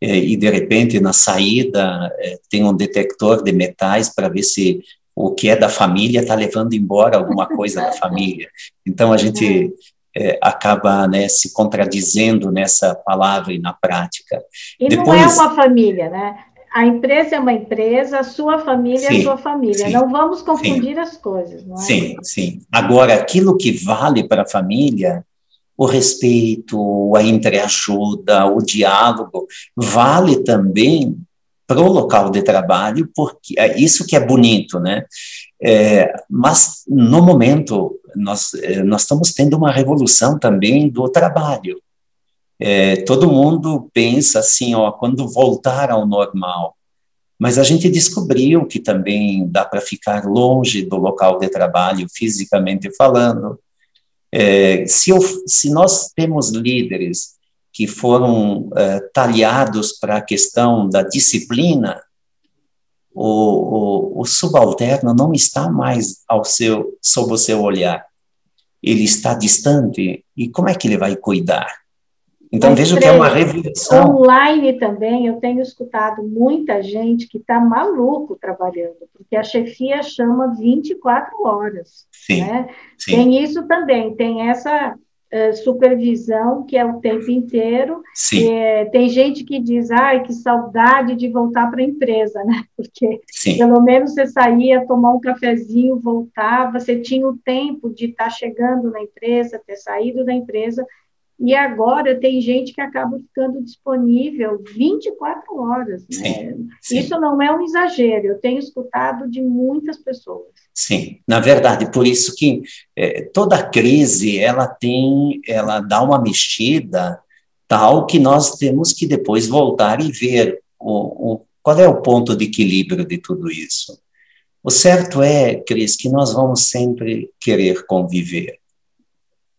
e de repente na saída tem um detector de metais para ver se o que é da família está levando embora alguma coisa da família. Então, a gente acaba, né, se contradizendo nessa palavra e na prática. E não é uma família, né? A empresa é uma empresa, a sua família é a sua família. Não vamos confundir as coisas, não é? Sim, sim. Agora, aquilo que vale para a família, o respeito, a entreajuda, o diálogo, vale também para o local de trabalho, porque é isso que é bonito, né? Mas, no momento, nós estamos tendo uma revolução também do trabalho. Todo mundo pensa assim, ó, quando voltar ao normal. Mas a gente descobriu que também dá para ficar longe do local de trabalho, fisicamente falando. Se nós temos líderes que foram talhados para a questão da disciplina, o subalterno não está mais sob o seu olhar. Ele está distante, e como é que ele vai cuidar? Então, vejo que é uma revolução. Online também, eu tenho escutado muita gente que está maluco trabalhando, porque a chefia chama 24 horas. Sim, né? sim. Tem isso também, tem essa supervisão que é o tempo inteiro. Sim. Tem gente que diz, ai, que saudade de voltar para a empresa, né? Porque sim. pelo menos você saía, tomar um cafezinho, voltava, você tinha o tempo de estar chegando na empresa, ter saído da empresa. E agora tem gente que acaba ficando disponível 24 horas. Né? Sim. Isso não é um exagero, eu tenho escutado de muitas pessoas. Sim, na verdade, por isso que toda crise, ela dá uma mexida tal que nós temos que depois voltar e ver qual é o ponto de equilíbrio de tudo isso. O certo é, Cris, que nós vamos sempre querer conviver.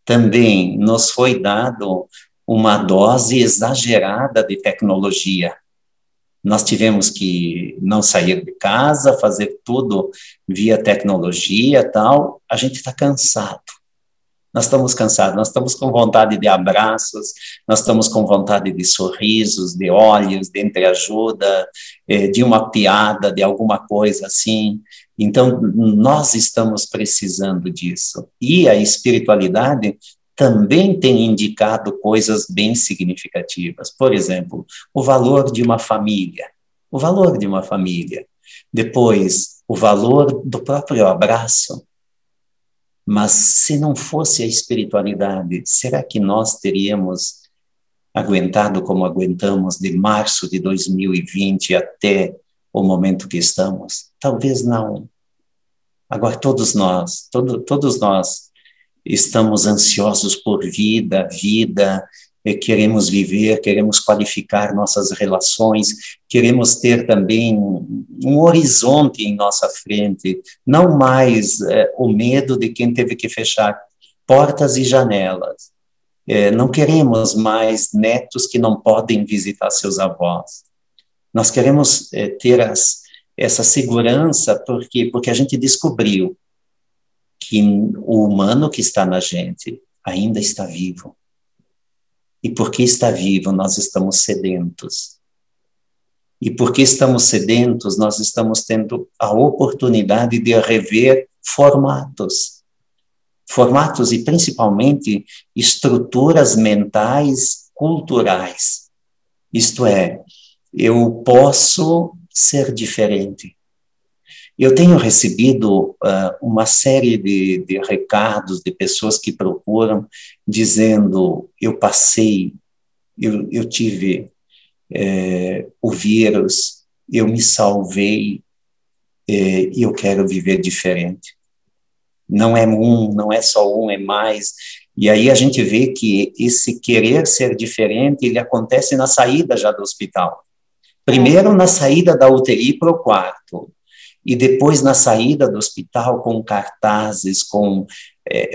Também nos foi dado uma dose exagerada de tecnologia. Nós tivemos que não sair de casa, fazer tudo via tecnologia, tal. A gente está cansado. Nós estamos cansados, nós estamos com vontade de abraços, nós estamos com vontade de sorrisos, de olhos, de entreajuda, de uma piada, de alguma coisa assim. Então, nós estamos precisando disso. E a espiritualidade também tem indicado coisas bem significativas. Por exemplo, o valor de uma família. O valor de uma família. Depois, o valor do próprio abraço. Mas se não fosse a espiritualidade, será que nós teríamos aguentado como aguentamos de março de 2020 até o momento que estamos? Talvez não. Agora, todos nós estamos ansiosos por vida, queremos viver, queremos qualificar nossas relações, queremos ter também um horizonte em nossa frente, não mais o medo de quem teve que fechar portas e janelas. Não queremos mais netos que não podem visitar seus avós. Nós queremos ter essa segurança porque a gente descobriu que o humano que está na gente ainda está vivo. E porque está vivo, nós estamos sedentos. E porque estamos sedentos, nós estamos tendo a oportunidade de rever formatos e principalmente estruturas mentais culturais. Isto é, eu posso ser diferente. Eu tenho recebido uma série de recados de pessoas que procuram dizendo, eu tive o vírus, eu me salvei e eu quero viver diferente. Não é só um, é mais. E aí a gente vê que esse querer ser diferente, ele acontece na saída já do hospital. Primeiro na saída da UTI para o quarto. E depois na saída do hospital com cartazes, com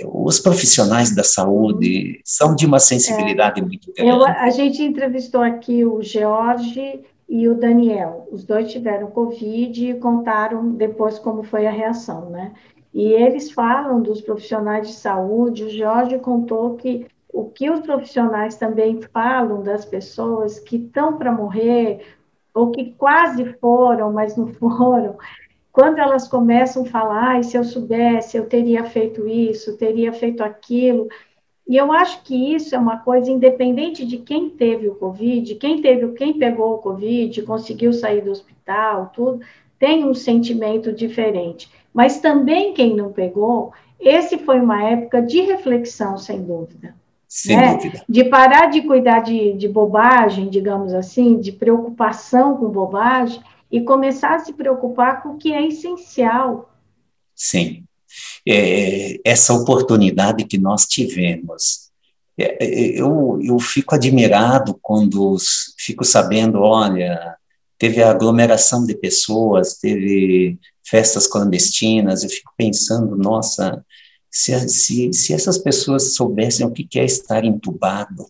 os profissionais da saúde, são de uma sensibilidade muito grande. A gente entrevistou aqui o George e o Daniel, os dois tiveram Covid e contaram depois como foi a reação, né? E eles falam dos profissionais de saúde, o George contou que o que os profissionais também falam das pessoas que estão para morrer, ou que quase foram, mas não foram, quando elas começam a falar, se eu soubesse, eu teria feito isso, teria feito aquilo. E eu acho que isso é uma coisa independente de quem teve o Covid, quem pegou o Covid, conseguiu sair do hospital, tudo, tem um sentimento diferente. Mas também quem não pegou, esse foi uma época de reflexão, sem dúvida. Sem Né? dúvida. De parar de cuidar de bobagem, digamos assim, de preocupação com bobagem, e começar a se preocupar com o que é essencial. Sim. Essa oportunidade que nós tivemos. Eu fico admirado quando fico sabendo, olha, teve aglomeração de pessoas, teve festas clandestinas, eu fico pensando, nossa, se essas pessoas soubessem o que é estar entubado,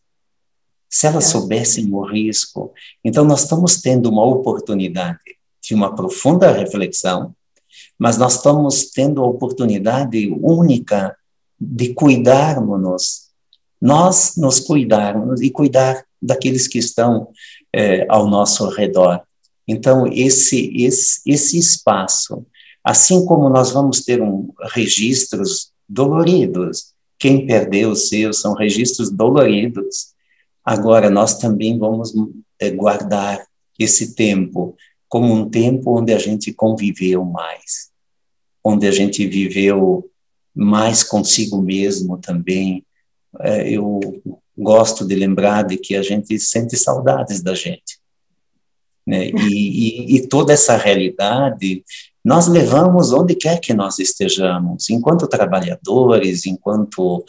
se elas soubessem o risco. Então, nós estamos tendo uma oportunidade de uma profunda reflexão, mas nós estamos tendo a oportunidade única de cuidarmos-nos, nós nos cuidarmos e cuidar daqueles que estão ao nosso redor. Então, esse espaço, assim como nós vamos ter registros doloridos, quem perdeu os seus são registros doloridos, agora nós também vamos guardar esse tempo como um tempo onde a gente conviveu mais, onde a gente viveu mais consigo mesmo também. Eu gosto de lembrar de que a gente sente saudades da gente, né? E toda essa realidade nós levamos onde quer que nós estejamos, enquanto trabalhadores, enquanto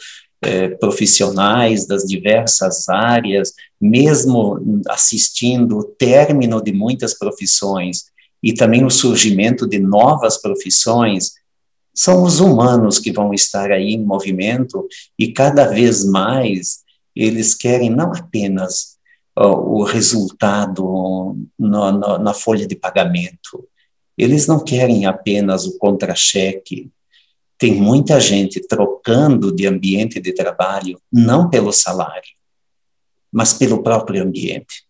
profissionais das diversas áreas, mesmo assistindo o término de muitas profissões e também o surgimento de novas profissões, são os humanos que vão estar aí em movimento e cada vez mais eles querem não apenas o resultado na folha de pagamento, eles não querem apenas o contra-cheque. Tem muita gente trocando de ambiente de trabalho, não pelo salário, mas pelo próprio ambiente.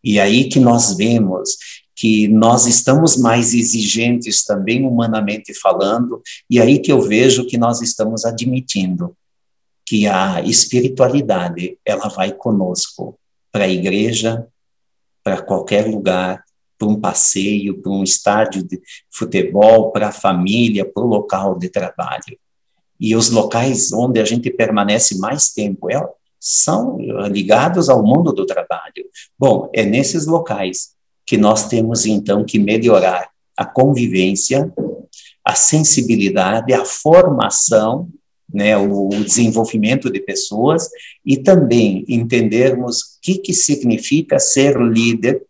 E aí que nós vemos que nós estamos mais exigentes também humanamente falando, e aí que eu vejo que nós estamos admitindo que a espiritualidade, ela vai conosco para a igreja, para qualquer lugar, para um passeio, para um estádio de futebol, para a família, para o local de trabalho. E os locais onde a gente permanece mais tempo são ligados ao mundo do trabalho. Bom, é nesses locais que nós temos, então, que melhorar a convivência, a sensibilidade, a formação, né, o desenvolvimento de pessoas e também entendermos o que significa ser líder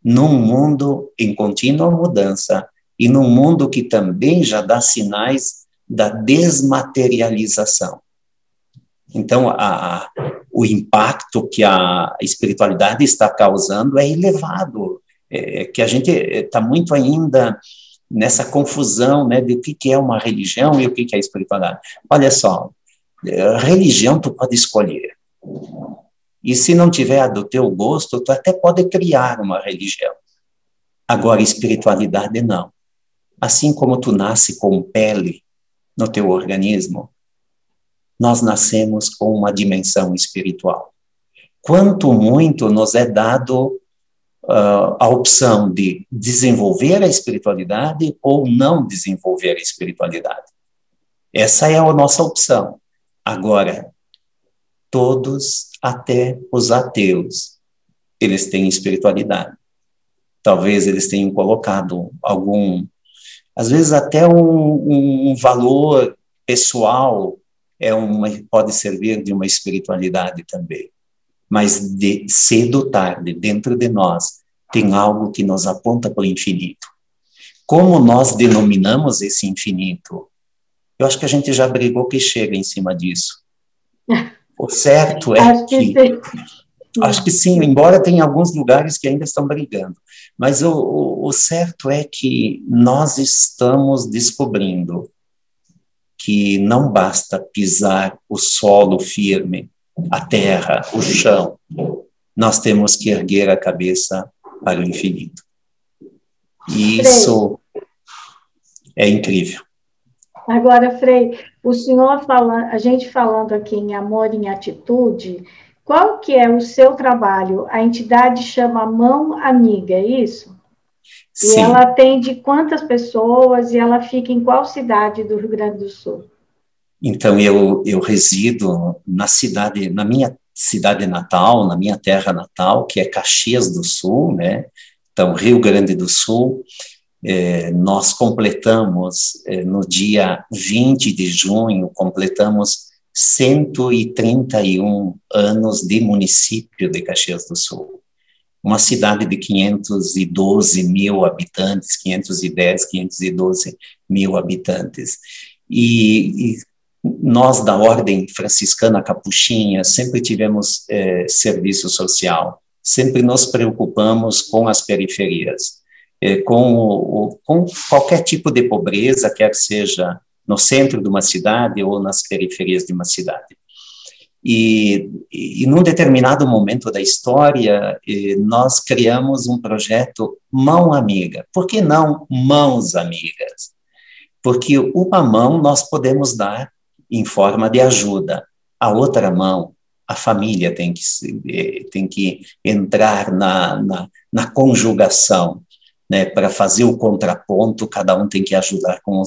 num mundo em contínua mudança e num mundo que também já dá sinais da desmaterialização. Então, o impacto que a espiritualidade está causando é elevado, que a gente está muito ainda nessa confusão, né, de o que é uma religião e o que é espiritualidade. Olha só, religião tu pode escolher. E se não tiver do teu gosto, tu até pode criar uma religião. Agora, espiritualidade não. Assim como tu nasce com pele no teu organismo, nós nascemos com uma dimensão espiritual. Quanto muito nos é dado a opção de desenvolver a espiritualidade ou não desenvolver a espiritualidade. Essa é a nossa opção. Agora, todos, até os ateus, eles têm espiritualidade. Talvez eles tenham colocado às vezes até um valor pessoal pode servir de uma espiritualidade também. Mas cedo ou tarde, dentro de nós, tem algo que nos aponta para o infinito. Como nós denominamos esse infinito? Eu acho que a gente já brigou que chega em cima disso. O certo é acho que sim, embora tenha alguns lugares que ainda estão brigando, mas o certo é que nós estamos descobrindo que não basta pisar o solo firme, a terra, o chão. Nós temos que erguer a cabeça para o infinito. E isso É incrível. Agora, Frei, o senhor falando, a gente falando aqui em Amor em Atitude, qual que é o seu trabalho? A entidade chama Mão Amiga, é isso? E ela Sim. atende quantas pessoas e ela fica em qual cidade do Rio Grande do Sul? Então, eu resido na cidade, na minha cidade natal, na minha terra natal, que é Caxias do Sul, né? Então, Rio Grande do Sul. Nós completamos, no dia 20 de junho, completamos 131 anos de município de Caxias do Sul. Uma cidade de 512 mil habitantes, 510, 512 mil habitantes. E nós, da Ordem Franciscana Capuchinha, sempre tivemos serviço social, sempre nos preocupamos com as periferias, com qualquer tipo de pobreza, quer seja no centro de uma cidade ou nas periferias de uma cidade. E num determinado momento da história, nós criamos um projeto Mão Amiga. Por que não Mãos Amigas? Porque uma mão nós podemos dar em forma de ajuda, a outra mão, a família tem que entrar na conjugação, né, para fazer o contraponto, cada um tem que ajudar com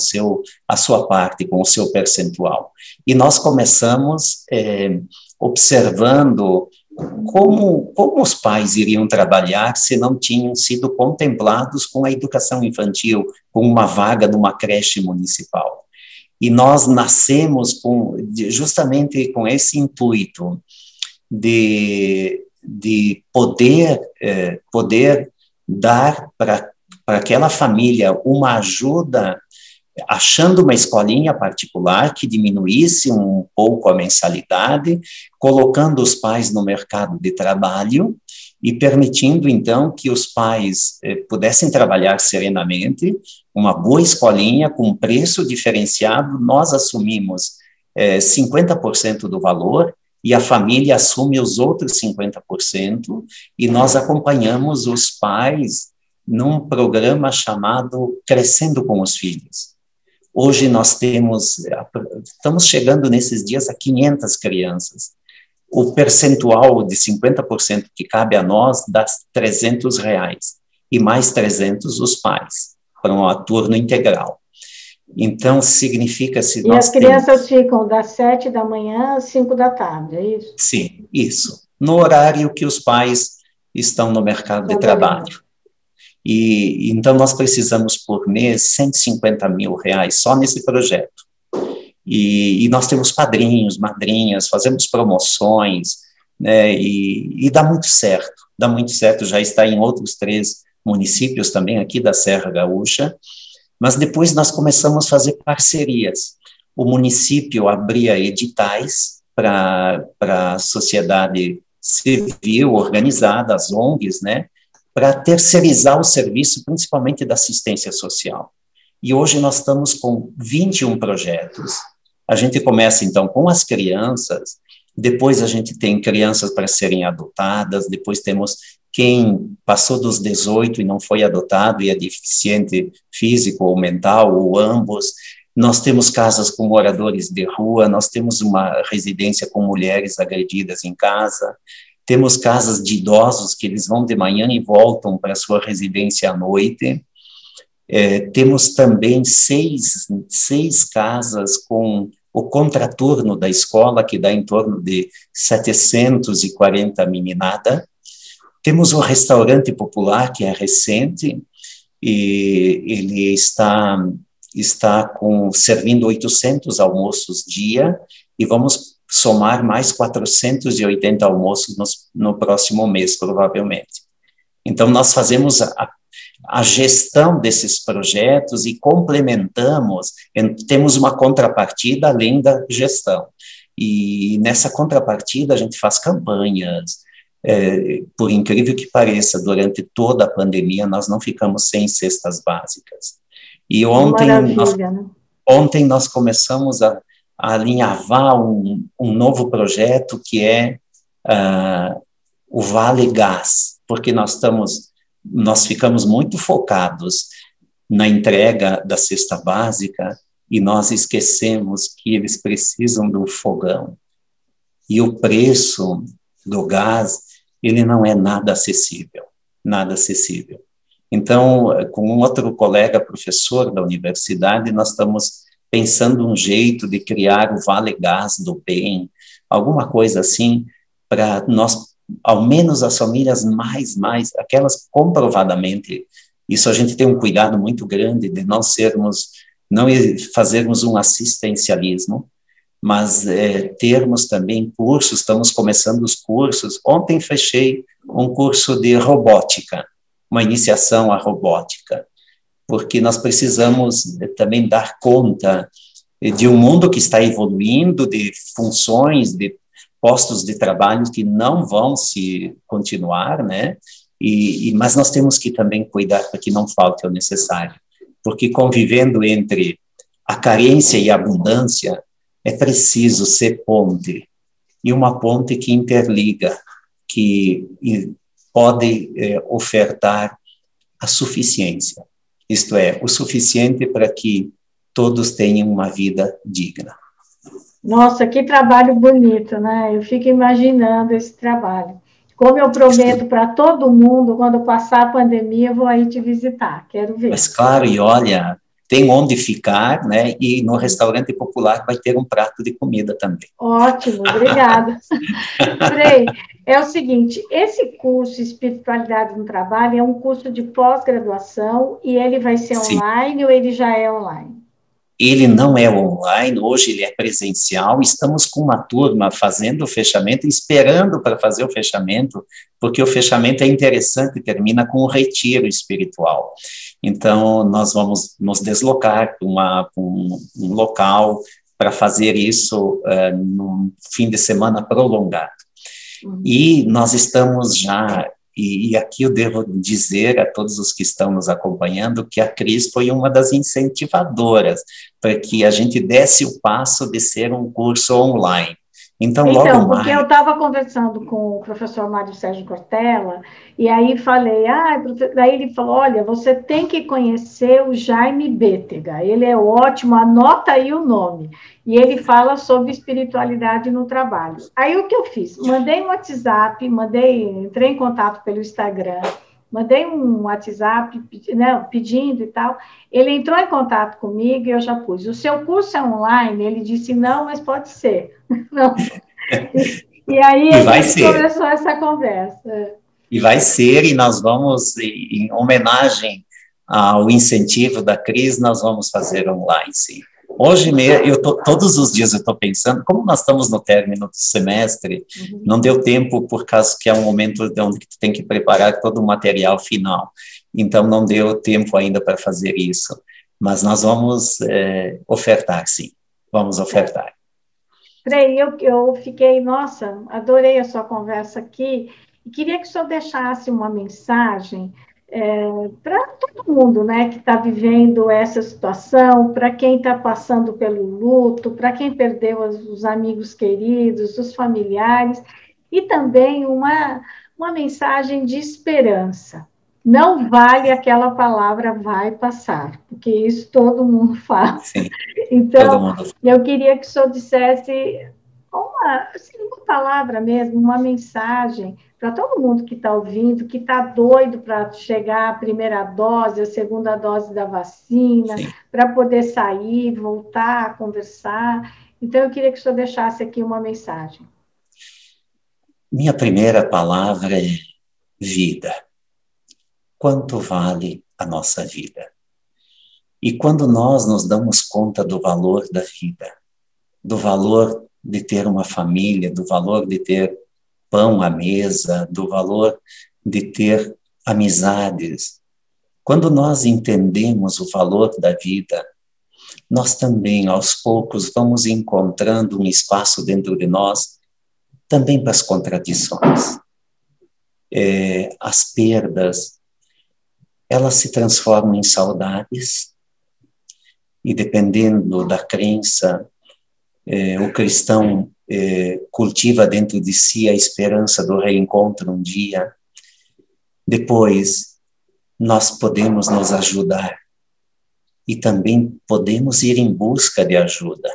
a sua parte, com o seu percentual. E nós começamos observando como os pais iriam trabalhar se não tinham sido contemplados com a educação infantil, com uma vaga numa creche municipal. E nós nascemos justamente com esse intuito de poder dar para aquela família uma ajuda, achando uma escolinha particular que diminuísse um pouco a mensalidade, colocando os pais no mercado de trabalho e permitindo, então, que os pais pudessem trabalhar serenamente, uma boa escolinha com preço diferenciado, nós assumimos 50% do valor e a família assume os outros 50%, e nós acompanhamos os pais num programa chamado Crescendo com os Filhos. Hoje nós estamos chegando nesses dias a 500 crianças. O percentual de 50% que cabe a nós dá R$300, e mais 300 os pais, para um turno integral. Então, significa se e nós as crianças ficam das 7 da manhã às 5 da tarde, é isso? Sim, isso. No horário que os pais estão no mercado de trabalho. E então nós precisamos por mês R$150 mil só nesse projeto. E nós temos padrinhos, madrinhas, fazemos promoções, né, e dá muito certo, já está em outros 3 municípios também aqui da Serra Gaúcha, mas depois nós começamos a fazer parcerias. O município abria editais para a sociedade civil organizada, as ONGs, né, para terceirizar o serviço, principalmente da assistência social. E hoje nós estamos com 21 projetos. A gente começa, então, com as crianças, depois a gente tem crianças para serem adotadas, depois temos quem passou dos 18 e não foi adotado e é deficiente físico ou mental, ou ambos. Nós temos casas com moradores de rua, nós temos uma residência com mulheres agredidas em casa, temos casas de idosos que eles vão de manhã e voltam para a sua residência à noite. Temos também seis casas com o contraturno da escola, que dá em torno de 740 meninada. Temos o restaurante popular, que é recente, e ele está servindo 800 almoços dia, e vamos somar mais 480 almoços no próximo mês, provavelmente. Então, nós fazemos a gestão desses projetos e complementamos, temos uma contrapartida além da gestão. E nessa contrapartida a gente faz campanhas. Por incrível que pareça, durante toda a pandemia nós não ficamos sem cestas básicas. E ontem nós começamos a alinhavar um novo projeto que é o Vale Gás, porque nós ficamos muito focados na entrega da cesta básica e nós esquecemos que eles precisam do fogão. E o preço do gás, ele não é nada acessível, nada acessível. Então, com um outro colega professor da universidade, nós estamos pensando um jeito de criar o Vale Gás do Bem, alguma coisa assim, para nós, ao menos as famílias aquelas comprovadamente, isso a gente tem um cuidado muito grande de não fazermos um assistencialismo, mas termos também cursos, estamos começando os cursos. Ontem fechei um curso de robótica, uma iniciação à robótica, porque nós precisamos também dar conta de um mundo que está evoluindo, de funções, de postos de trabalho que não vão se continuar, né? Mas nós temos que também cuidar para que não falte o necessário, porque convivendo entre a carência e a abundância, é preciso ser ponte, e uma ponte que interliga, que pode ofertar a suficiência, isto é, o suficiente para que todos tenham uma vida digna. Nossa, que trabalho bonito, né? Eu fico imaginando esse trabalho. Como eu prometo para todo mundo, quando passar a pandemia, eu vou aí te visitar, quero ver. Mas claro, e olha, tem onde ficar, né? E no restaurante popular vai ter um prato de comida também. Ótimo, obrigada. Frei, é o seguinte, esse curso Espiritualidade no Trabalho é um curso de pós-graduação e ele vai ser online ou ele já é online? Ele não é online, hoje ele é presencial, estamos com uma turma fazendo o fechamento, esperando para fazer o fechamento, porque o fechamento é interessante, termina com um retiro espiritual. Então, nós vamos nos deslocar para um local para fazer isso num fim de semana prolongado. E nós estamos já, e aqui eu devo dizer a todos os que estão nos acompanhando que a Cris foi uma das incentivadoras para que a gente desse o passo de ser um curso online. Então, logo porque eu estava conversando com o professor Mário Sérgio Cortella, e aí falei, daí ele falou, olha, você tem que conhecer o Jaime Bétega, ele é ótimo, anota aí o nome, e ele fala sobre espiritualidade no trabalho. Aí o que eu fiz? Mandei um WhatsApp, entrei em contato pelo Instagram, mandei um WhatsApp, né, pedindo e tal, ele entrou em contato comigo e eu já pus, o seu curso é online? Ele disse, não, mas pode ser. Não. E aí a gente começou essa conversa. E vai ser, e nós vamos, em homenagem ao incentivo da Cris, nós vamos fazer online, sim. Hoje mesmo, todos os dias eu estou pensando, como nós estamos no término do semestre, não deu tempo, por causa que é um momento onde tu tem que preparar todo o material final, então não deu tempo ainda para fazer isso, mas nós vamos ofertar, sim, vamos ofertar. Frei, eu fiquei, nossa, adorei a sua conversa aqui, e queria que o senhor deixasse uma mensagem para todo mundo, né, que está vivendo essa situação, para quem está passando pelo luto, para quem perdeu os amigos queridos, os familiares, e também uma mensagem de esperança. Não vale aquela palavra vai passar, porque isso todo mundo fala. Sim, então, eu queria que o senhor dissesse uma palavra mesmo, uma mensagem para todo mundo que está ouvindo, que está doido para chegar a primeira dose, a segunda dose da vacina, para poder sair, voltar a conversar. Então, eu queria que o senhor deixasse aqui uma mensagem. Minha primeira palavra é vida. Quanto vale a nossa vida? E quando nós nos damos conta do valor da vida, do valor de ter uma família, do valor de ter pão à mesa, do valor de ter amizades. Quando nós entendemos o valor da vida, nós também, aos poucos, vamos encontrando um espaço dentro de nós também para as contradições. As perdas, elas se transformam em saudades, e dependendo da crença, o cristão cultiva dentro de si a esperança do reencontro um dia. Depois, nós podemos nos ajudar e também podemos ir em busca de ajuda.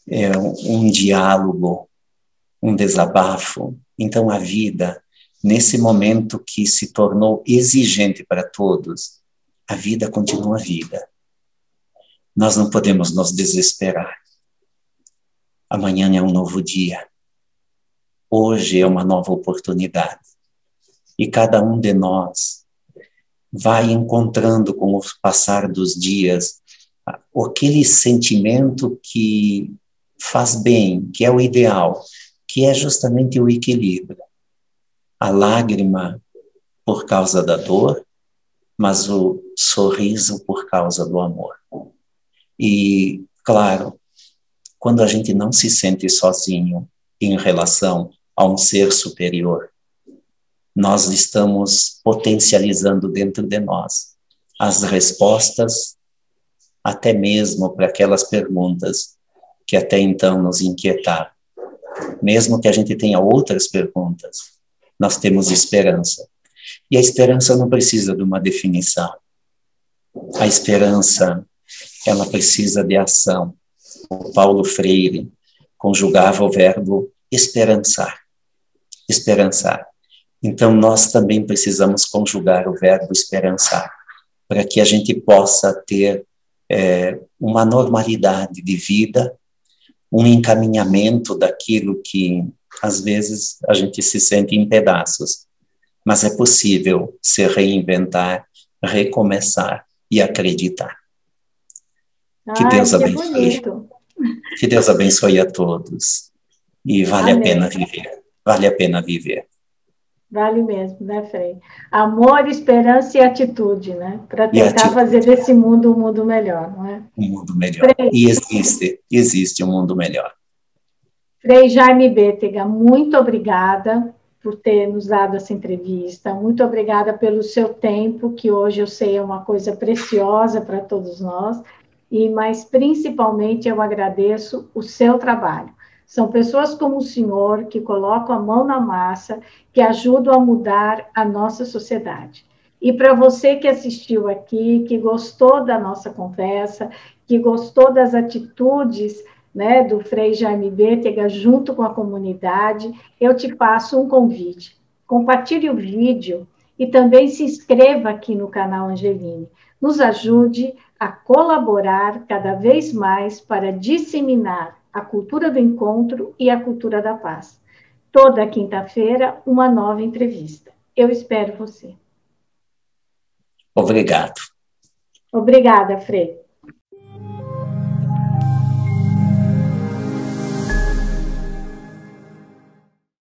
É um diálogo, um desabafo. Então, a vida, nesse momento que se tornou exigente para todos, a vida continua vida. Nós não podemos nos desesperar. Amanhã é um novo dia. Hoje é uma nova oportunidade. E cada um de nós vai encontrando, com o passar dos dias, aquele sentimento que faz bem, que é o ideal, que é justamente o equilíbrio. A lágrima por causa da dor, mas o sorriso por causa do amor. E, claro, quando a gente não se sente sozinho em relação a um ser superior, nós estamos potencializando dentro de nós as respostas, até mesmo para aquelas perguntas que até então nos inquietaram. Mesmo que a gente tenha outras perguntas, nós temos esperança. E a esperança não precisa de uma definição. A esperança, ela precisa de ação. O Paulo Freire conjugava o verbo esperançar. Esperançar. Então, nós também precisamos conjugar o verbo esperançar, para que a gente possa ter uma normalidade de vida, um encaminhamento daquilo que, às vezes, a gente se sente em pedaços. Mas é possível se reinventar, recomeçar e acreditar. Que Deus abençoe. Bonito. Que Deus abençoe a todos. E vale a pena viver. Vale a pena viver. Vale mesmo, né, Frei? Amor, esperança e atitude, né? Para tentar fazer desse mundo um mundo melhor, não é? Um mundo melhor. Frei, e existe um mundo melhor. Frei Jaime Bétega, muito obrigada por ter nos dado essa entrevista. Muito obrigada pelo seu tempo, que hoje eu sei é uma coisa preciosa para todos nós. Mas, principalmente, eu agradeço o seu trabalho. São pessoas como o senhor que colocam a mão na massa, que ajudam a mudar a nossa sociedade. E para você que assistiu aqui, que gostou da nossa conversa, que gostou das atitudes, né, do Frei Jaime Bétega junto com a comunidade, eu te passo um convite. Compartilhe o vídeo e também se inscreva aqui no canal Angeline. Nos ajude a colaborar cada vez mais para disseminar a cultura do encontro e a cultura da paz. Toda quinta-feira, uma nova entrevista. Eu espero você. Obrigado. Obrigada, Frei.